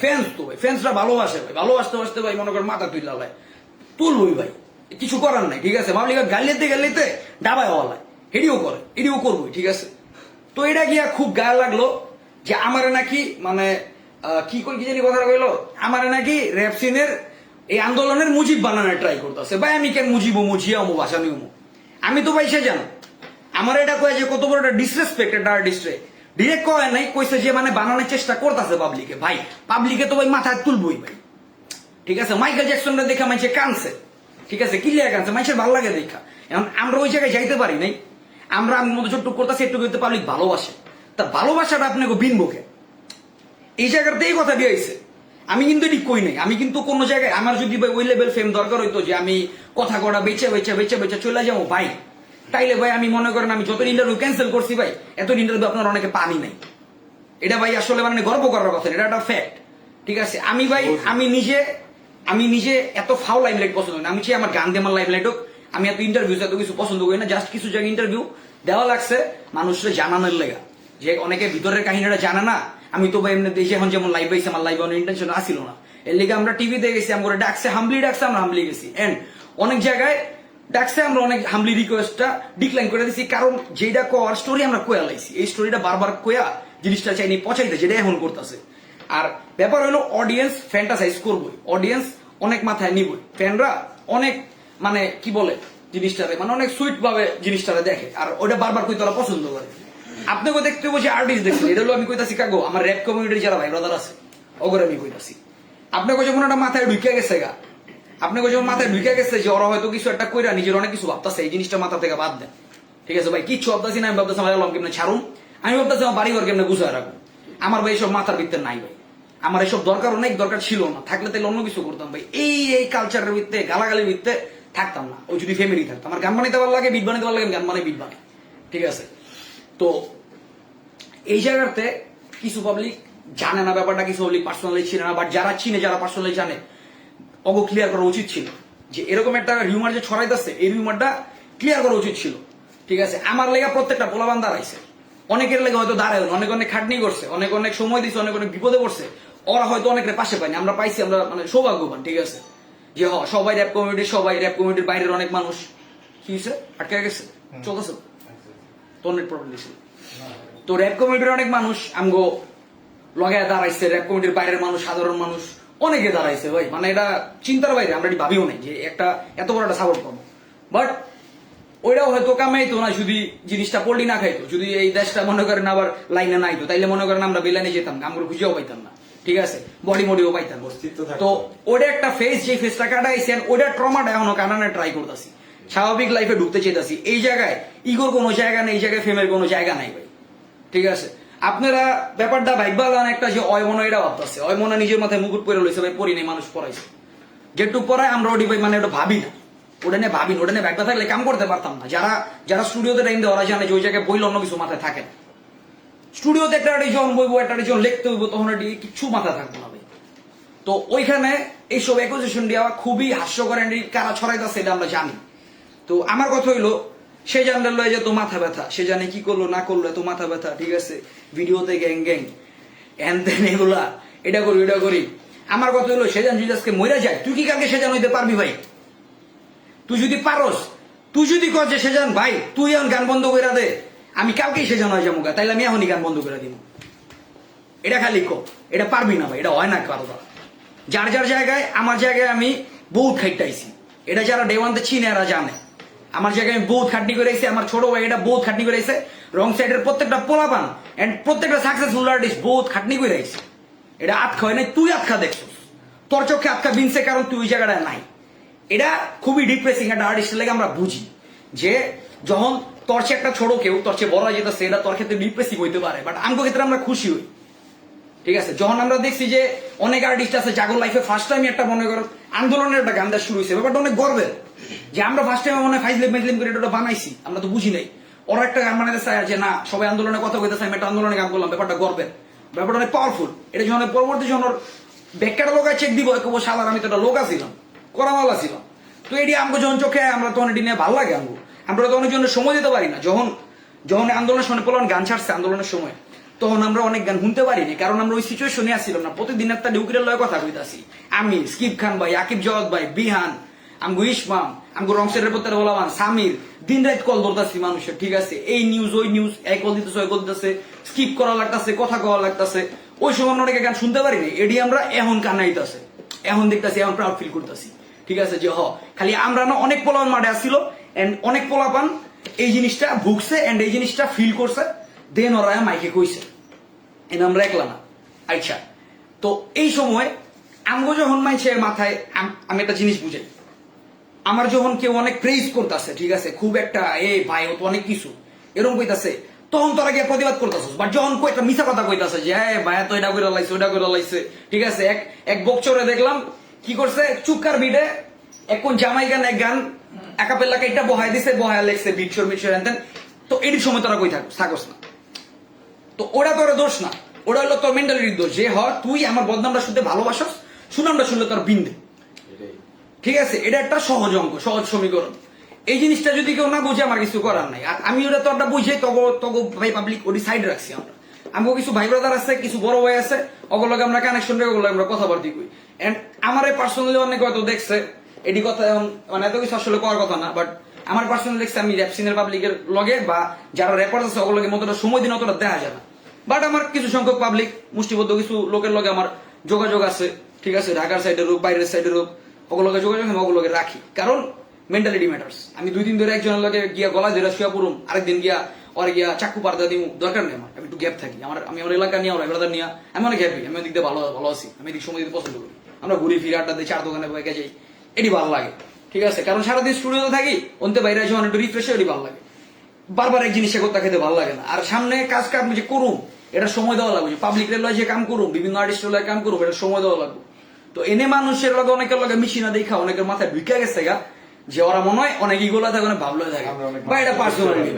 ফ্যান্সরা ভালোবাসে ভাই, ভালোবাসতে ভাই মনে করেন মাথা তুইলা ভাই তুলবই ভাই, কিছু করার নাই ঠিক আছে, ভাবলি গালিতে ডাবায় হওয়া এডিও করবোই ঠিক আছে। তো এটা গিয়া খুব গায়ে লাগলো যে আমার নাকি মানে কি জানি কথা কইলো, আমার নাকি র্যাপ সিনের এই আন্দোলনের মুজিব বানানোর ট্রাই করতেছে ভাই, আমি কেন মুজিয়া আমো ভাষা নিয়মো, আমি তো ভাই সে জানো আমার এটা কয়ে যে কত বড় একটা ডিসরেসপেক্ট একটা আর্টিস্টে ডিরেক্ট কয় নাই, কইছে যে মানে বানানোর চেষ্টা করতেছে পাবলিকে, ভাই পাবলিকে তো ভাই মাথায় তুলবই ভাই ঠিক আছে। মাইকেল জ্যাকসনটা দেখা মানুষে কানছে ঠিক আছে, কিলিয়া কানছে, মানুষের ভালো লাগে দেখা, এখন আমরা ওই জায়গায় যাইতে পারি নাই, আমরা আমি মতো ছোট্ট করতেছি একটু করতে পাবলিক ভালোবাসে, তা ভালোবাসাটা আপনাকে বিনবকে এই জায়গাতে এই কথা দিয়েছে, আমি কিন্তু এটি কই নাই, আমি কিন্তু কোনো জায়গায় আমার যদি ভাই ওই লেভেল ফেম দরকার হইতো যে আমি কথা কটা বেচে চলে যাবো ভাই, তাইলে ভাই আমি মনে করেন আমি যত ইন্টারভিউ ক্যান্সেল করছি ভাই, এত ইন্টারভিউ আপনার অনেকে পানি নাই। এটা ভাই আসলে মানে গর্ব করার কথা, এটা একটা ফ্যাক্ট। ঠিক আছে, আমি ভাই আমি নিজে এত ফাউ লাইমলাইট পছন্দ করি না। আমি চাই আমার গান দিয়ে আমার লাইমলাইট হোক। আমি এত ইন্টারভিউ এত কিছু পছন্দ করি না। জাস্ট কিছু জায়গায় ইন্টারভিউ দেওয়া লাগছে মানুষের জানানোর লেগা, যে অনেকে ভিতরের কাহিনীটা জানে না। আমি তো ভাই এমনি দেশে এখন যেমন লাইভ পাইছি, আমার লাইভ অনেক ইন্টেনশন আসিল না, এর লিগে আমরা টিভিতে গেছি, আমরা ডাকছে হামলি ডাকছে, আমরা হামলি গেছি। এন্ড অনেক জায়গায় ডাকছে, আমরা অনেক হামলি রিকোয়েস্টটা ডিক্লাইন করে দিছি, কারণ যেটা কর স্টোরি আমরা কোয়া লাইছি, এই স্টোরিটা বারবার কোয়া জিনিসটা চাইনি পচাইতে, যেটা এখন করতেছে। আর ব্যাপার হলো অডিয়েন্স ফ্যান্টাসাইজ করবো, অডিয়েন্স অনেক মাথায় নিবই, ফ্যানরা অনেক মানে কি বলে জিনিসটারে মানে অনেক সুইট ভাবে জিনিসটারে দেখে, আর ওটা বারবার কই তারা পছন্দ করে। আপনাকে দেখতে বসে আর্টিস্ট দেখছেন, এটা হলো আমি কইতাছি কাগো আমার র্যাপ কমিউনিটির যারা ভাই ব্রাদার আছে ওগুলো আমি কইতাছি। আপনাকে যখন একটা মাথায় ঢুকে গেছে গা, আপনাকে যখন মাথায় ঢুকে গেছে যে ওরা হয়তো কিছু একটা কইরা নিজের অনেক কিছু ভাবতেছে, এই জিনিসটা মাথা থেকে বাদ দেন। ঠিক আছে ভাই, কিচ্ছু ভাবতেছি না, আমি ভাবতেছি আমার এলাম কেমনে ছাড়ুন, আমি ভাবতেছি আমার বাড়ি ঘর কেমনে গুছায় রাখুন। আমার ভাই এসব মাথার ভিতরে নাই ভাই, আমার এসব দরকার অনেক দরকার ছিল না, থাকলে তাহলে অন্য কিছু করতাম ভাই। এই কালচারের ভিত্তে গালাগালির ভিত্তে থাকতাম না। ওই যদি ফ্যামিলি থাকতাম, আমার গান বানাইতে ভালো লাগে, বিট বানাইতে ভালো লাগে, গান বানাই বিট বানাই। ঠিক আছে, তো এই জায়গাতে কিছু পাবলিক জানে না ব্যাপারটা, কিছু পাবলিক পার্সোনালি চিনে না, বাট যারা চিনে, যারা পার্সোনালি জানে, অগো ক্লিয়ার করা উচিত ছিল যে এরকম একটা রিউমার যে ছড়াইতেছে, এই রিউমারটা ক্লিয়ার করা উচিত ছিল। ঠিক আছে, আমার লেগা প্রত্যেকটা পোলাবান দাঁড়াইছে, অনেকের লেগে হয়তো দাঁড়ায়, অনেক অনেক খাটনি করছে, অনেক অনেক সময় দিচ্ছে, অনেক অনেক বিপদে পড়ছে, ওরা হয়তো অনেকের পাশে পায়নি, আমরা পাইছি, আমরা মানে সৌভাগ্যবান। ঠিক আছে, যে সবাই র্যাপ কমিউনিটির বাইরের অনেক মানুষ কি হয়েছে আটকে গেছে, চলতেছে তো অনেক প্রবলেম দিয়েছিল। তো র্যাপ কমিউনিটির অনেক মানুষ আমগো লগায় দাঁড়াইছে, র্যাপ কমিউনিটির বাইরের মানুষ, সাধারণ মানুষ অনেকে দাঁড়াইছে ভাই, মানে এটা চিন্তার বাইরে, আমরা ভাবিও নাই যে একটা এত বড় একটা সাপোর্ট পাবো। বাট ওইটাও হয়তো কামাইতো না যদি জিনিসটা পল্লি না খাইতো, যদি এই দেশটা মনে করেন আবার লাইনে নাইতো, তাইলে মনে করেন আমরা বেলাইনে যেতাম না, আমরা খুঁজেও পাইতাম না। ঠিক আছে, বডি মডিও পাইতাম। তো ওটা একটা ফেস, যে ফেসটা কাটাইছেন, ওইটা ট্রমাটা এখনো কাটানোর ট্রাই করতেছি, স্বাভাবিক লাইফে ঢুকতে চেয়েছি। এই জায়গায় ইগোর কোনো জায়গা নেই, এই জায়গায় ফেমের কোনো জায়গা নাই ভাই। ঠিক আছে, আপনারা ব্যাপারটা ভাইবা একটা যে অয়মনা, এটা ভাবতেছে অয়মনা নিজের মাথায় মুকুট পরে লইছে ভাই, পরি নেই, মানুষ পড়াইছে, যেটুক পড়ায় আমরা ওটি ভাই মানে ওটা ভাবি না, ওটা নিয়ে ভাবি না, ওটা নিয়ে ভাইবা থাকলে কাম করতে পারতাম না। যারা স্টুডিওতে টাইম দেয় ওরা জানে যে ওই জায়গায় বইলে অন্য কিছু মাথায় থাকে না। স্টুডিওতে একটা যখন বইবো, একটা যখন লিখতে হইব, তখন এটি কিছু মাথায় থাকবে না ভাই। তো ওইখানে এইসব অ্যাকুজিশন দেওয়া খুবই হাস্যকর, কারা ছড়াইতেছে এটা আমরা জানি। তো আমার কথা হইলো, সে জানলে লয় যে তো মাথা ব্যথা, সে জানে কি করলো না করলো এত মাথা ব্যথা। ঠিক আছে, ভিডিওতে গ্যাং গ্যাং হ্যান ত্যান এগুলা, এটা করি ওটা করি। আমার কথা হইলো, সে জান যদি আজকে মরে যায়, তুই কি কালকে সে জান হইতে পারবি ভাই? তুই যদি পারস, তুই যদি কর যে সে জান ভাই তুই এখন গান বন্ধ করে দে, আমি কালকেই সে জান হয়ে যাবো, তাইলে আমি এখনই গান বন্ধ করে দিব। এটা খালি কো, এটা পারবি না ভাই, এটা হয় না কারো দ্বারা। যার যার জায়গায়, আমার জায়গায় আমি বহুত খাইটাইছি, এটা যারা ডে ওয়ানতে চিনে এরা জানে। আমার জায়গায় আমি বহুত খাটনি করে আইছি, আমার ছোট ভাই এটা বহুত খাটনি করে আইছে, রং সাইডের প্রত্যেকটা পোলাপান এন্ড প্রত্যেকটা সাকসেসফুল আর্টিস্ট বহুত খাটনি করে আইছে। এটা আটখা হয় নাই, তুই আটখা দেখছিস, তোর চোখে আটখা বিনছে, কারণ তুই ওই জায়গাটায় নাই। এটা খুবই ডিপ্রেসিং একটা আর্টিস্টের লাগে। আমরা বুঝি যে যখন তোর চেয়ে একটা ছোট কেউ তোর চেয়ে বড় হয়ে যেতেছে, এটা তোর ক্ষেত্রে ডিপ্রেসিভ হইতে পারে, বাট আমার ক্ষেত্রে আমরা খুশি হই। ঠিক আছে, যখন আমরা দেখছি যে অনেক আর্টিস্ট আছে জাগর লাইফে ফার্স্ট টাইম একটা মনে করো আন্দোলনের একটা গান দেওয়া শুরু হয়েছে, ব্যাপারটা অনেক গর্বের যে আমরা ফার্স্ট টাইম মনে হয় ফাইজলিম করে এটা বানাইছি, আমরা তো বুঝি নাই। ওরা একটা গান বানাইতে চায় যে না সবাই আন্দোলনের কথা কইতেছে, আমি একটা আন্দোলনে গান করলাম, ব্যাপারটা গর্বের, ব্যাপারটা অনেক পাওয়ারফুল। এটা যখন পরবর্তী যখন ওর ব্যাখ্যাটা লোকায় চেক দিব, সালার আমি তো একটা লোক ছিলাম, করামালা ছিলাম। তো এটি আমাকে যখন চোখে আমরা তখন এটি নিয়ে ভালো লাগে, আমরা তো অনেক জন্য সময় দিতে পারি না। যখন আন্দোলনের সময় পোলান গান ছাড়ছে আন্দোলনের সময়, তখন আমরা অনেক গান শুনতে পারিনি, কারণ আমরা ওই সিচুয়েশনে আসছিলাম না। প্রতিদিন একটা ডিউকিরের লয় কথা কইতাছি, আমি স্কিপ খান ভাই, আকিব জওয়াদ ভাই, বিহান, আমগো ইসমাম, আমগো রংসের পত্র বলাবান, সামির, দিন রাত কল ধরতাছি মানুষের। ঠিক আছে, এই নিউজ ওই নিউজ, এক কল দিতেছে ওই কল দিতেছে, স্কিপ করা লাগতেছে, কথা কওয়া লাগতেছে। ওই সময় আমরা অনেকে গান শুনতে পারিনি, এটি আমরা এখন কান্নাইতেছে, এখন দেখতেছি, এখন প্রাউড ফিল করতেছি। ঠিক আছে, যে খালি আমরা না অনেক পোলাপান মাঠে আসছিল, এন্ড অনেক পোলাপান এই জিনিসটা ভুগছে এন্ড এই জিনিসটা ফিল করছে, দেন ওরা মাইকে কইছে, এনে আমরা একলা না। আচ্ছা, তো এই সময় আমগো যখন মাইছে মাথায়, আমি একটা জিনিস বুঝাই, আমার যখন কেউ অনেক প্রেজ করতেছে, ঠিক আছে, খুব একটা ভাই ও তো অনেক কিছু এরকম কইতাছে, তখন তোরা গিয়ে প্রতিবাদ করতেছিস। বাট যখন একটা মিথ্যা কথা কইতাছে যে ভাই তো এটা করে লাইছে ওটা করে লাইছে, ঠিক আছে, এক বকচরে দেখলাম কি করছে, চুক্কার ভিড়ে এখন জামাই গান এক গান একাপেল্লাকে এটা বহাই দিছে, বহায় লেখছে বিটশোর মিটশোর এনতেন। তো এটির সময় তোরা কই থাকস না? তো ওরা তোর দোষ না, ওরা হলো তোর মেন্টালিটির দোষ, যে তুই আমার বদনামটা শুনতে ভালোবাসস, সুনামটা শুনলে তোর বিন্দে। ঠিক আছে, এটা একটা সহজ অঙ্ক, সহজ সমীকরণ। এই জিনিসটা যদি কেউ না বুঝে আমার কিছু করার নাই। আর আমি ওটা তোরটা বুঝে তগো ভাই পাবলিক ওটি সাইড রাখছি আমরা। আমাকে কিছু ভাই ব্রাদার আছে, কিছু বড় ভাই আছে, ওগুলোকে আমরা কানেকশন রেখে ওগুলো আমরা কথাবার্তি করি। এন্ড আমার পার্সোনালি অনেক হয়তো দেখছে এটি কথা, মানে এত কিছু আসলে করার কথা না, বাট আমার পার্সোনালি দেখছে আমি র্যাপ সিনের পাবলিকের লগে বা যারা র্যাপার আছে ওগুলোকে মতটা সময় দিন অতটা দেখা যায় না। বাট আমার কিছু সংখ্যক পাবলিক মুষ্টিবদ্ধ কিছু লোকের লগে আমার যোগাযোগ আছে। ঠিক আছে, ঢাকার সাইডের হোক বাইরের সাইডের হোক, ওগুলোকে যোগাযোগ আমি ওগুলোকে রাখি, কারণ মেন্টালিটি ম্যাটার্স। আমি 2 দিন ধরে একজনের লগে গিয়া গলা ধরে শুয়া পড়ুম, আরেকদিন গিয়া ওর গিয়া চাকু পারদা দিমু, দরকার নেই আমার। আমি একটু গ্যাপ থাকি, আমি আমার এলাকা নিয়ে আমার ব্রাদার নিয়ে আমি অনেক হ্যাপি। আমি ওদিক দিয়ে ভালো আছি, আমি এদিক সময় দিতে পছন্দ করি। আমরা ঘুরি ফিরে আড্ডা দিই, 4 দোকানে বয়ে যাই, এটি ভালো লাগে। ঠিক আছে, কারণ সারাদিন স্টুডিওতে থাকি, অন্তে বাইরে যখন একটু রিফ্রেশ হয়, এটি ভালো লাগে। বারবার এক জিনিস করতে খেতে ভালো লাগে না। আর সামনে কাজ যে করুম, এটা সময় দেওয়া লাগবে। পাবলিক রেলওয়ে যে কাম করুম, বিভিন্ন আর্টিস্ট লয় কাম করুম, এটা সময় দেওয়া লাগবে। তো এনে মানুষের লগে অনেকের লগে মিশি না দেখা অনেকের মাথায় ঢুকে গেছে গা, যে ওরা মনে হয় অনেক ইগোলা থাকে, অনেক ভাবলে থাকে, বা এটা পার্সোনালিটি।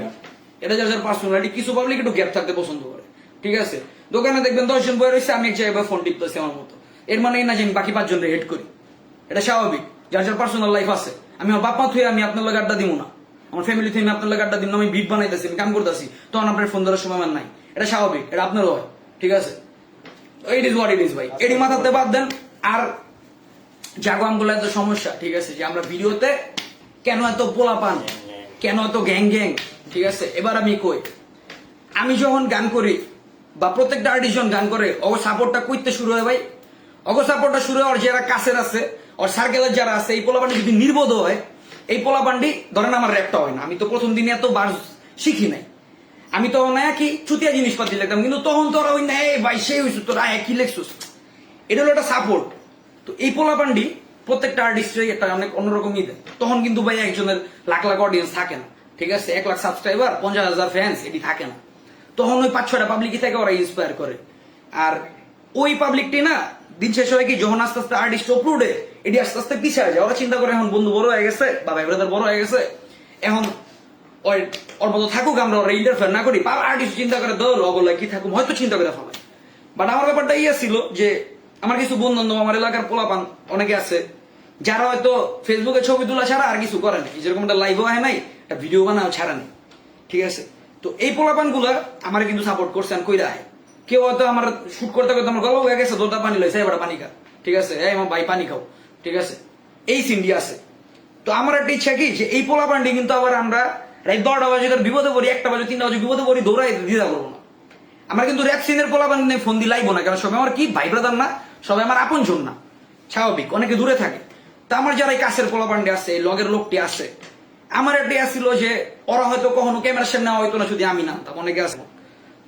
এটা যার পার্সোনালিটি। কিছু পাবলিক একটু গ্যাপ থাকতে পছন্দ করে। ঠিক আছে, দোকানে দেখবেন 10 জন বয়ে রয়েছে, আমি এক জায়গায় ফোন টিপতেছি আমার মতো। এর মানে এই না যে আমি বাকি 5 জনকে হেড করি, এটা স্বাভাবিক। যার পার্সোনাল লাইফ আছে। আমি আমার বাপ মা থুয়ে আমি আপনার লগে আড্ডা দিব না, আমার ফ্যামিলি থেকে আমি আপনার লগে আড্ডা দিব না। আমি বিট বানাইতেছি, আমি কাম করতেছি, তখন আপনার ফোন ধরার সময় আমার নাই। এটা স্বাভাবিক, এটা আপনারও হয়। ঠিক আছে, it is what it is ভাই। এটি মাথাতে বাদ দেন। আর জাগো আমগুলো এত সমস্যা, ঠিক আছে, যে আমরা ভিডিওতে কেন এত পোলাপান, কেন এত গ্যাং গ্যাং। ঠিক আছে, এবার আমি কই, আমি যখন গান করি বা প্রত্যেকটা আর্টিস্ট যখন গান করে, অগ সাপোর্টটা করতে শুরু হয় ভাই। অগ সাপোর্টটা শুরু হয়, যারা কাছের আছে, ওর সার্কেলের যারা আছে, এই পোলাপান্ডি যদি নির্বোধ হয়, এই পোলাপান্ডি ধরেন আমার র্যাপটা হয় না। আমি তো প্রথম দিনে এত বার শিখি নাই, আমি তো না কি চুতিয়া জিনিসপাতি লিখতাম, কিন্তু তখন তোরা ওই না ভাই সেই হয়েছে তোরা কি লেখছিস, এটা হলো একটা সাপোর্ট। তো এই পোলাপান্ডি প্রত্যেকটা আর্টিস্টের একটা অনেক অন্যরকমই দেয়। তখন কিন্তু ভাই একজনের লাখ লাখ অডিয়েন্স থাকে না। ঠিক আছে, 1 লাখ সাবস্ক্রাইবার, 50,000 ফ্যান্স, এটি থাকে না। তখন ওই 5-6টা পাবলিকই থেকে ওরা ইন্সপায়ার করে। আর ওই পাবলিকটি না দিন শেষ হয় কি, যখন আস্তে আস্তে আর্টিস্ট অপলোডে, এটি আস্তে আস্তে পিছিয়ে যায়। ওরা চিন্তা করে এখন বন্ধু বড় হয়ে গেছে বা ভাই ব্রাদার বড় হয়ে গেছে, এখন ওর মতো থাকুক, আমরা ওরা ইন্টারফেয়ার না করি। আর্টিস্ট চিন্তা করে দৌড় ওগুলো কি থাকুক, হয়তো চিন্তা করে ফেলায়। বাট আমার ব্যাপারটা ইয়ে ছিল যে আমার কিছু বন্ধু বান্ধব, আমার এলাকার পোলাপান অনেকে আছে, যারা হয়তো ফেসবুকে ছবি তোলা ছাড়া আর কিছু করে নাই, যেরকম একটা লাইভও হয় নাই, একটা ভিডিও বানাও ছাড়া নেই। ঠিক আছে, তো এই পোলাপান গুলা আমার কিন্তু সাপোর্ট করছেন কইরা। কেউ হয়তো আমার শুট করতে করতে আমার গল্প হয়ে গেছে, দোলটা পানি লইছে, এবার পানি খা। ঠিক আছে, এই আমার ভাই পানি খাও। ঠিক আছে, এই সিন্ডি আছে। তো আমার একটা ইচ্ছা কি, যে এই পোলাপানটি কিন্তু আবার আমরা রাত 12টা বাজে বিপদে পড়ি, 1টা বাজে 3টা বাজে বিপদে পড়ি, দৌড়াই দ্বিধা করবো না। আমরা কিন্তু র্যাপ সিনের পোলাপান ফোন দিয়ে লাইবো না, কারণ সবাই আমার কি ভাই ব্রাদার না, সবাই আমার আপন জন না, স্বাভাবিক, অনেকে দূরে থাকে। তা আমার যারা এই কাছের পোলাপান্ডে আছে, এই লগের লোকটি আছে, আমার একটা আসছিল যে ওরা হয়তো কখনো ক্যামেরার সামনে হয়তো না, যদি আমি নামতাম, অনেকে আছে।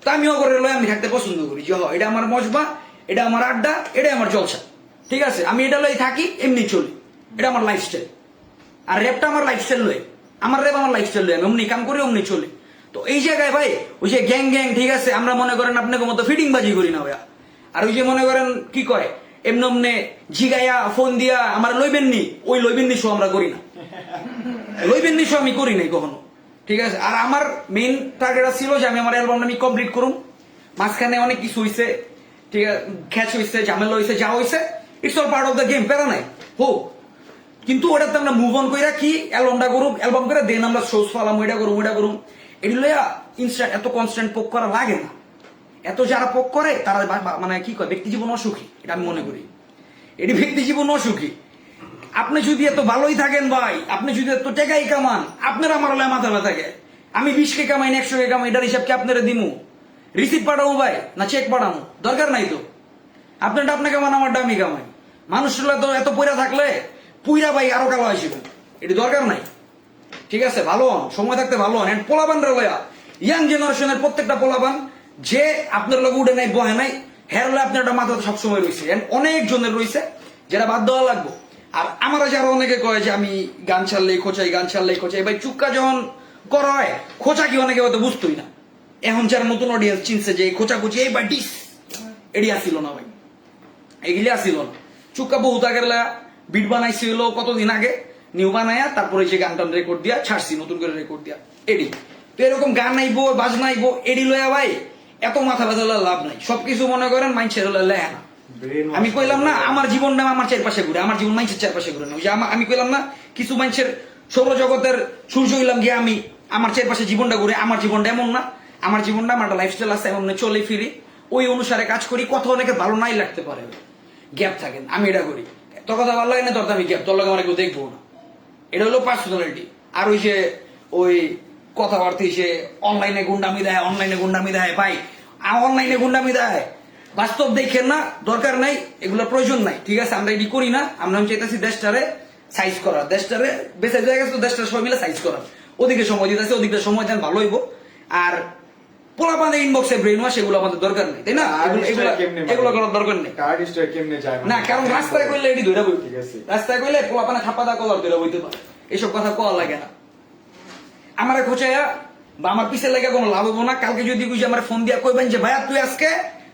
তা আমিও করে লয়, আমি থাকতে পছন্দ করি, যে এটা আমার মজবা, এটা আমার আড্ডা, এটাই আমার জলসা। ঠিক আছে, আমি এটা লই থাকি, এমনি চলি, এটা আমার লাইফস্টাইল। আর র্যাপটা আমার লাইফস্টাইল লয়, আমার র্যাপ আমার লাইফস্টাইল লয়, আমি অমনি কাম করি, অমনি চলি। তো এই জায়গায় ভাই ওই যে গ্যাং গ্যাং, ঠিক আছে, আমরা মনে করেন আপনাকে মতো ফিটিং বাজি করি না ভাইয়া। আর ওই যে মনে করেন কি কয়, এমনি অমনে জিগাইয়া ফোন দিয়া আমার লইবেন নি, ওই লইবেন নি শো আমরা করি না, লইবেন নি শো আমি করি নাই কখনো। ঠিক আছে, আর আমার মেইন টার্গেট ছিল যে আমি আমার অ্যালবামটা আমি কমপ্লিট করুম। মাঝখানে অনেক কিছু হয়েছে, ঠিক আছে, খ্যাচ হয়েছে, ঝামেলা হয়েছে, যা হয়েছে, it's all part of the game, প্যারা নাই হোক। কিন্তু ওটাতে আমরা মুভ অন কইরা কি অ্যালবামটা করুম, অ্যালবাম করে দেন আমরা শোজ ফালাম, ওইটা করুম ওইটা করুম। এটি লইয়া ইনস্ট্যান্ট এত কনস্ট্যান্ট পোক করা লাগে না। এত যারা পোক করে তারা মানে কি কয়, ব্যক্তি জীবন অসুখী, এটা আমি মনে করি। এটি ব্যক্তি জীবন অসুখী। আপনি যদি এত ভালোই থাকেন ভাই, আপনি যদি এত টাকাই কামান, আপনার আমার হলে মাথা ব্যথা থাকে। আমি 20 কে কামাই না 100 কে কামাই, এটার হিসাব কি আপনারা দিমু? রিসিপ্ট পাঠাবো ভাই না চেক পাঠাবো? দরকার নাই তো। আপনারটা আপনি কামান, আমারটা আমি কামাই। মানুষগুলো তো এত পয়রা থাকলে পুইরা ভাই আরো কালো আসবে, এটি দরকার নাই। ঠিক আছে, ভালো হন, সময় থাকতে ভালো হন। পোলাপান রয়া ইয়াং জেনারেশনের প্রত্যেকটা পোলাপান যে আপনার লোক উঠে নাই বহে নাই, হ্যাঁ আপনার একটা মাথা সবসময় রয়েছে, অনেক জনের রয়েছে যেটা বাদ দেওয়া লাগবো। আর আমরা যারা অনেকে কয় যে আমি গান ছাড়লেই খোঁচাই, গান ছাড়লেই খোঁচাই, ভাই চুক্কা যখন করা হয় খোঁচা কি অনেকে হয়তো বুঝতোই না। এখন যারা নতুন অডিয়েন্স চিনছে যে খোঁচাখুচি এই বা ডিস, এটি আসিল না ভাই, এগুলি আসিল না। চুক্কা বহুত আগের বিট বানাইছিল কতদিন আগে, নিউ বানায়া তারপরে যে গান টান রেকর্ড দিয়া ছাড়ছি, নতুন করে রেকর্ড দিয়া এডি। তো এরকম গান আইবো বাজনা আইবো এডি লয়া ভাই এত মাথা ব্যথা লাভ নাই। সবকিছু মনে করেন মাইন্ডসেট লেখা না। আমি কইলাম না আমার জীবনটা আমার চারপাশে ঘুরে, আমার জীবন মানুষের চারপাশে ঘুরে না। ওই যে আমি কইলাম না কিছু মানুষের সৌরজগতের সূর্য হইলাম গিয়ে আমি, আমার চারপাশে জীবনটা ঘুরে। আমার জীবনটা এমন না, আমার জীবনটা আমার একটা লাইফস্টাইল আছে, এমন চলে ফিরি ওই অনুসারে কাজ করি। কথা অনেকে ভালো নাই লাগতে পারে, গ্যাপ থাকেন, আমি এটা করি। তোর কথা ভালো লাগে না, তোর আমি গ্যাপ, তোর লাগে আমার কেউ দেখবো না। এটা হলো পার্সোনালিটি। আর ওই যে ওই কথাবার্তা সে অনলাইনে গুন্ডামি দেয়, অনলাইনে গুন্ডামি দেয় ভাই, অনলাইনে গুন্ডামি দেয়, বাস্তব দেখেন না, দরকার নাই, এগুলোর প্রয়োজন নাই। ঠিক আছে, আমরা এটি করি না। আমরা চাইতেছি দেশটারে সাইজ করার, দেশটারে বেঁচে যায় গেছে তো দেশটার সবাই মিলে সাইজ করার। ওদিকে সময় দিতেছে, ওদিকে সময় দেন, ভালো হইব। আর পোলাপানের ইনবক্সে ব্রেন ওয়াশ এগুলো আমাদের দরকার নেই, তাই না? এগুলো করার দরকার নেই না, কারণ রাস্তায় কইলে এটি ধরে বই, রাস্তায় কইলে পোলাপানে খাপা দা কলার ধরে বইতে পারে, এসব কথা কওয়া লাগে না। আমার খোঁচাইয়া বা আমার পিছের লেগে কোনো লাভ হবো না। কালকে যদি বুঝি আমার ফোন দিয়া কইবেন যে ভাইয়া তুই আজকে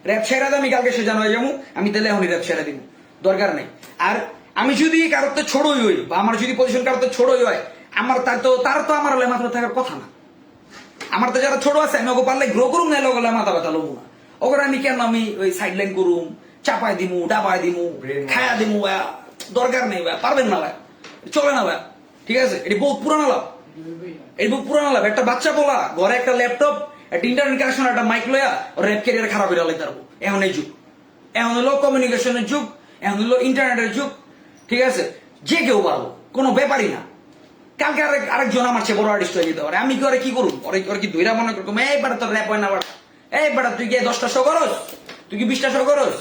র্যাপ ছেড়া দে, আমি কালকে সে জানা যাবো, আমি তাহলে এখনই র্যাপ ছেড়া দিব, দরকার নেই। আর আমি যদি কারোর তো ছোড়ই হই বা আমার যদি পজিশন কারোর তো ছোড়ই হয়, আমার তার তো আমার মাথা থাকার কথা না। আমার তো যারা ছোট আছে আমি ওকে পারলে গ্রো করুম, না ওগুলো মাথা ব্যথা লবো না। ওগুলো আমি কেন আমি ওই সাইড লাইন করুম, চাপাই দিমু, ডাবাই দিমু, খায়া দিমু, দরকার নেই ভাই, পারবেন না ভাই, চলে না ভাই। ঠিক আছে, এটি বহুত পুরানো লাভ, এই বহুত পুরানো লাভ। একটা বাচ্চা বলা ঘরে একটা ল্যাপটপ, একটা ইন্টারনেট কানেকশন, একটা মাইক লয়া র্যাপ ক্যারিয়ার খারাপ হয়ে লাগতে পারবো। এখন এই যুগ, এখন হলো কমিউনিকেশনের যুগ, এখন হলো ইন্টারনেটের যুগ। ঠিক আছে, যে কেউ পারবো, কোনো ব্যাপারই না। কালকে আরেকজন আমার চেয়ে বড় আর্টিস্ট হয়ে যেতে পারে, আমি কি ওরা কি করুন, ওরা কি ধৈরা মনে করবো এই বেটা তোর র্যাপ হয় না, বেটা এই বেটা তুই কি 10টা শো করস, তুই কি 20টা শো করস?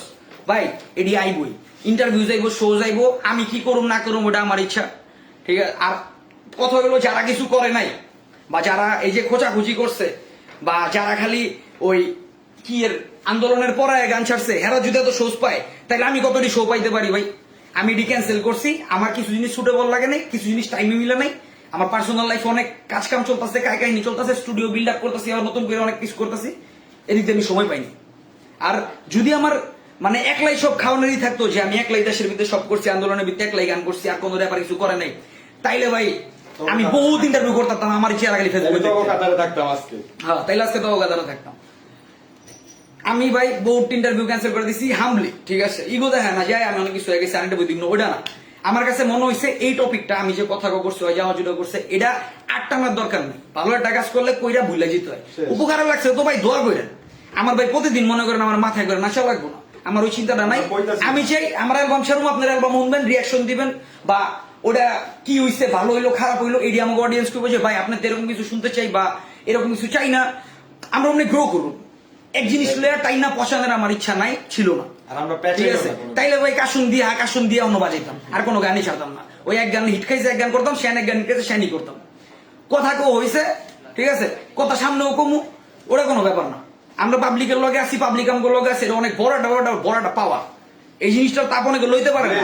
ভাই এটি আইবই, ইন্টারভিউ যাইবো, শো যাইবো, আমি কি করুম না করুম ওটা আমার ইচ্ছা। ঠিক আছে, আর কথা হলো যারা কিছু করে নাই বা যারা এই যে খোঁচাখুচি করছে বা যারা খালি ওই কি এর আন্দোলনের পরে গান ছাড়ছে, হেরা যদি এত শোজ পায় তাহলে আমি কতটি শো পাইতে পারি ভাই? আমি এটি ক্যান্সেল করছি, আমার কিছু জিনিস সুটেবল লাগে নাই, কিছু জিনিস টাইমে মিলে নাই। আমার পার্সোনাল লাইফে অনেক কাজ কাম চলতেছে, কাহিনী চলতেছে, স্টুডিও বিল্ড আপ করতেছি, আবার নতুন করে অনেক কিছু করতেছি, এদিকে আমি সময় পাইনি। আর যদি আমার মানে একলাই সব খাওয়ানোরই থাকতো যে আমি একলাই দেশের ভিতরে সব করছি, আন্দোলনের ভিতরে একলাই গান করছি, আর কোনো ব্যাপার কিছু করে নাই, তাইলে ভাই আমি বহুত ইন্টারভিউ করতাম, আমার চেহারা খালি ফেসবুকে থাকতাম আজকে। হ্যাঁ, তাইলে আজকে তো গাদারে থাকতাম। আমি ভাই বহুত ইন্টারভিউ ক্যান্সেল করে দিছি হামলি। ঠিক আছে, ইগো দেখা না যায় আমি অনেক কিছু হয়ে গেছে, আরেকটা বই দিন ওইটা না। আমার কাছে মনে হয়েছে এই টপিকটা আমি যে কথা করছি যাওয়া জুড়ে করছে, এটা আটটানোর দরকার নেই। ভালো একটা কাজ করলে কইরা ভুলে যেতে হয়। উপকার লাগছে তো ভাই দোয়া করেন। আমার ভাই প্রতিদিন মনে করেন আমার মাথায় করে নাচা লাগবো না, আমার ওই চিন্তাটা নাই। আমি চাই আমার অ্যালবাম সেরকম আপনার অ্যালবাম শুনবেন, রিয়াকশন দিবেন, বা ওটা কি হইছে, ভালো হইলো খারাপ হইলো, এটি আমাকে অডিয়েন্স করবো যে ভাই আপনার এরকম কিছু শুনতে চাই বা এরকম কিছু চাই না, আমরা অনেক গ্রো করুন। এক জিনিস লেয়ার টাই না পছন্দের আমার ইচ্ছা নাই, ছিল না। ঠিক আছে, তাইলে ভাই কাশুন দিয়ে অন্য বাজাইতাম, আর কোনো গানই ছাড়তাম না। ওই এক গান হিট খাইছে এক গান করতাম, শ্যান এক গান হিট খাইছে শ্যানই করতাম। কথা কেউ হয়েছে, ঠিক আছে, কথা সামনেও কমু, ওটা কোনো ব্যাপার না। আমরা পাবলিকের লগে আছি, পাবলিক আমগুলোর লগে আছে, এটা অনেক বড় একটা পাওয়া। এই জিনিসটা তাপ অনেকে লইতে পারে না।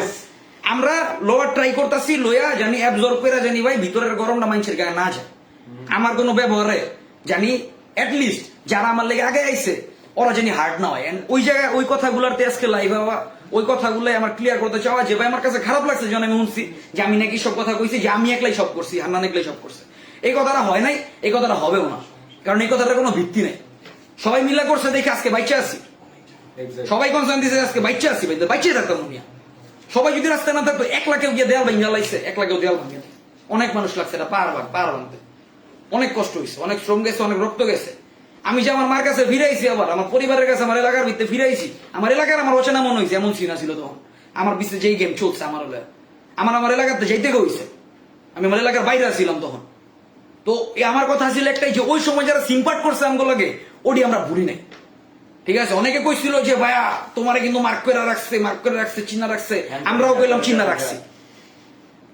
আমরা লোয়ার ট্রাই করতেছি, লইয়া জানি অ্যাবজর্ব করে জানি ভাই ভিতরের গরমটা মানুষের গায়ে না যায়। আমার কোনো ব্যবহারে জানি অ্যাটলিস্ট যারা আমার লেগে আগে আইছে ওরা জানি হার্ড না হয়। ওই জায়গায় ওই কথাগুলোর আজকে লাইভ হওয়া, ওই কথাগুলো আমার ক্লিয়ার করতে চাওয়া যে ভাই আমার কাছে খারাপ লাগছে যখন আমি শুনছি যে আমি নাকি সব কথা কইছি, যে আমি একলাই সব করছি, হান্নান একলাই সব করছে। এই কথাটা হয় নাই, এই কথাটা হবেও না, কারণ এই কথাটার কোনো ভিত্তি নেই। সবাই মিলা করছে দেখে আজকে বাইচে আছি, সবাই কনসার্ন দিছে আজকে বাইচে আছি, বাইচে থাকতাম দুনিয়া। সবাই যদি রাস্তায় না থাকতো 1 লাখেও গিয়ে দেয়াল ভাঙ্গা লাইছে, 1 লাখেও দেয়াল ভাঙ্গা, অনেক মানুষ লাগছে এটা পার ভাঙতে, অনেক কষ্ট হয়েছে, অনেক শ্রম গেছে, অনেক রক্ত গেছে। আমি যে আমার মার কাছে ফিরাইছি, আবার আমার পরিবারের কাছে, আমার এলাকার ভিতরে ফিরাইছি, আমার এলাকার আমার অচেনা মনে হয়েছে, এমন সিনা ছিল তখন আমার বিশ্বে যেই গেম চলছে আমার আমার এলাকাতে যাইতে হয়েছে, আমি আমার এলাকার বাইরে ছিলাম তখন। তো আমার কথা ছিল একটাই যে ওই সময় যারা সিম্পার্ট করছে আমগো লাগে ওটি আমরা ভুলি নাই। ঠিক আছে, অনেকে কইছিল যে ভাইয়া তোমারে কিন্তু মার্ক করে রাখছে, চিনা রাখছে, আমরাও কইলাম চিনা রাখছি।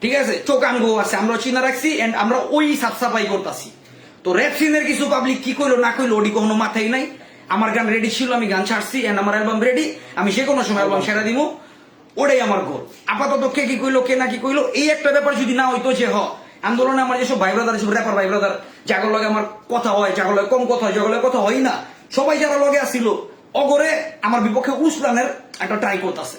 ঠিক আছে, চোখ আঙ্গো আছে, আমরাও চিনা রাখছি, এন্ড আমরা ওই সাফসাফাই করতেছি। তো র্যাপ সিনের কিছু পাবলিক কি কইলো না কইলো ওডি কোনো মাথায় নাই। আমার গান রেডি ছিল, আমি গান ছাড়ছি, এন্ড আমার অ্যালবাম রেডি, আমি যে কোনো সময় অ্যালবাম সেরা দিব, ওটাই আমার গোল। আপাতত কে কি কইলো কে না কি কইলো এই একটা ব্যাপার যদি না হইতো, যে আন্দোলনে আমার যেসব ভাই ব্রাদার, যেসব র্যাপার ভাই ব্রাদার, যাগর লগে আমার কথা হয়, যাগর লগে কম কথা হয়, যাগর লগে কথা হয় না, সবাই যারা লগে আসছিল অগরে আমার বিপক্ষে উসলানের একটা ট্রাই করতেছে।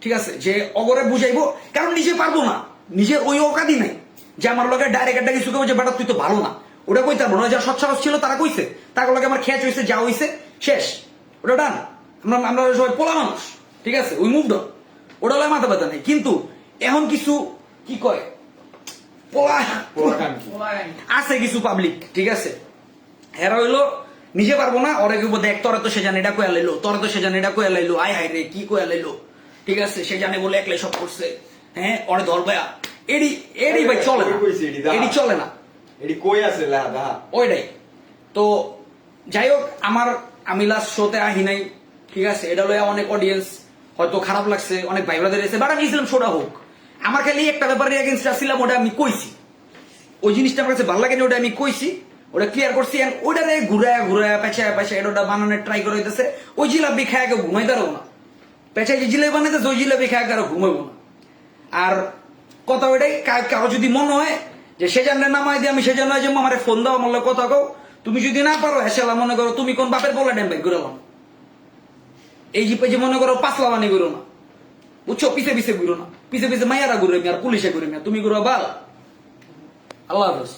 ঠিক আছে, যে অগরে বুঝাইবো, কারণ নিজে পারবো না, নিজের ওই অকাদি নাই। যে আমার লগে ডাইরেক্ট একটা কিছু কেউ যে বেটা তুই তো ভালো না, ওটা কইতে পারবো না। যারা সৎসাহস ছিল তারা কইছে, তার লগে আমার খেয়াচ হয়েছে, যা হয়েছে শেষ, ওটা ডান। আমরা আমরা সবাই পোলা মানুষ, ঠিক আছে, ওই মুভ ডাউন, ওটা হলে মাথা ব্যথা নেই। কিন্তু এখন কিছু কি কয় আছে কিছু পাবলিক, ঠিক আছে, হেরা হইলো নিজে পারবো না, ওরা কেউ দেখ তোরা তো সে জানে এটা কয়া লাইলো, তোরা তো সে জানে এটা কয়া লাইলো, আয় হায় রে কি কয়া লাইলো, ঠিক আছে, সে জানে বলে একলাই সব করছে, হ্যাঁ ওরে ধর ভাইয়া, এডি এডি ভাই চলে না, এডি চলে না, এডি কই আছে লাদা ওইটাই। তো যাই হোক, আমি লাস্ট শোতে আহি নাই, ঠিক আছে, এটা লইয়া অনেক অডিয়েন্স হয়তো খারাপ লাগছে, অনেক ভাই ব্রাদার এসে, বাট আমি গেছিলাম শোটা হোক। আমার খালি একটা ব্যাপারে এগেন্স্ট আসছিলাম, ওটা আমি কইছি, ওই জিনিসটা আমার কাছে ভালো লাগেনি, ওটা আমি কইছি, ওটা ক্লিয়ার করছি। ওইটারে ঘুরায় ঘুরায় পেঁচায় পেঁচায় এটা বানানোর ট্রাই করে দিতেছে। ওই জিলাপি খায় কেউ ঘুমাই দাঁড়াবো না, পেঁচায় যে জিলাপি বানাইতেছে ওই জিলাপি খায় কারো ঘুমাইবো না। আর কথা ওইটাই, কারো যদি মনে হয় যে সে জানে নামাই দিয়ে আমি সে জানো যে আমার ফোন দাও, আমার কথা কও, তুমি যদি না পারো হেসেলা মনে করো তুমি কোন বাপের বলে ড্যাম বাইক ঘুরালাম, এই যে মনে করো পাঁচলা বানি ঘুরো না, বুঝছো, পিছে পিছে ঘুরো না, পিছে পিছে মাইয়ারা ঘুরে আর পুলিশে ঘুরে তুমি ঘুরো বাল। আল্লাহ হাফেজ।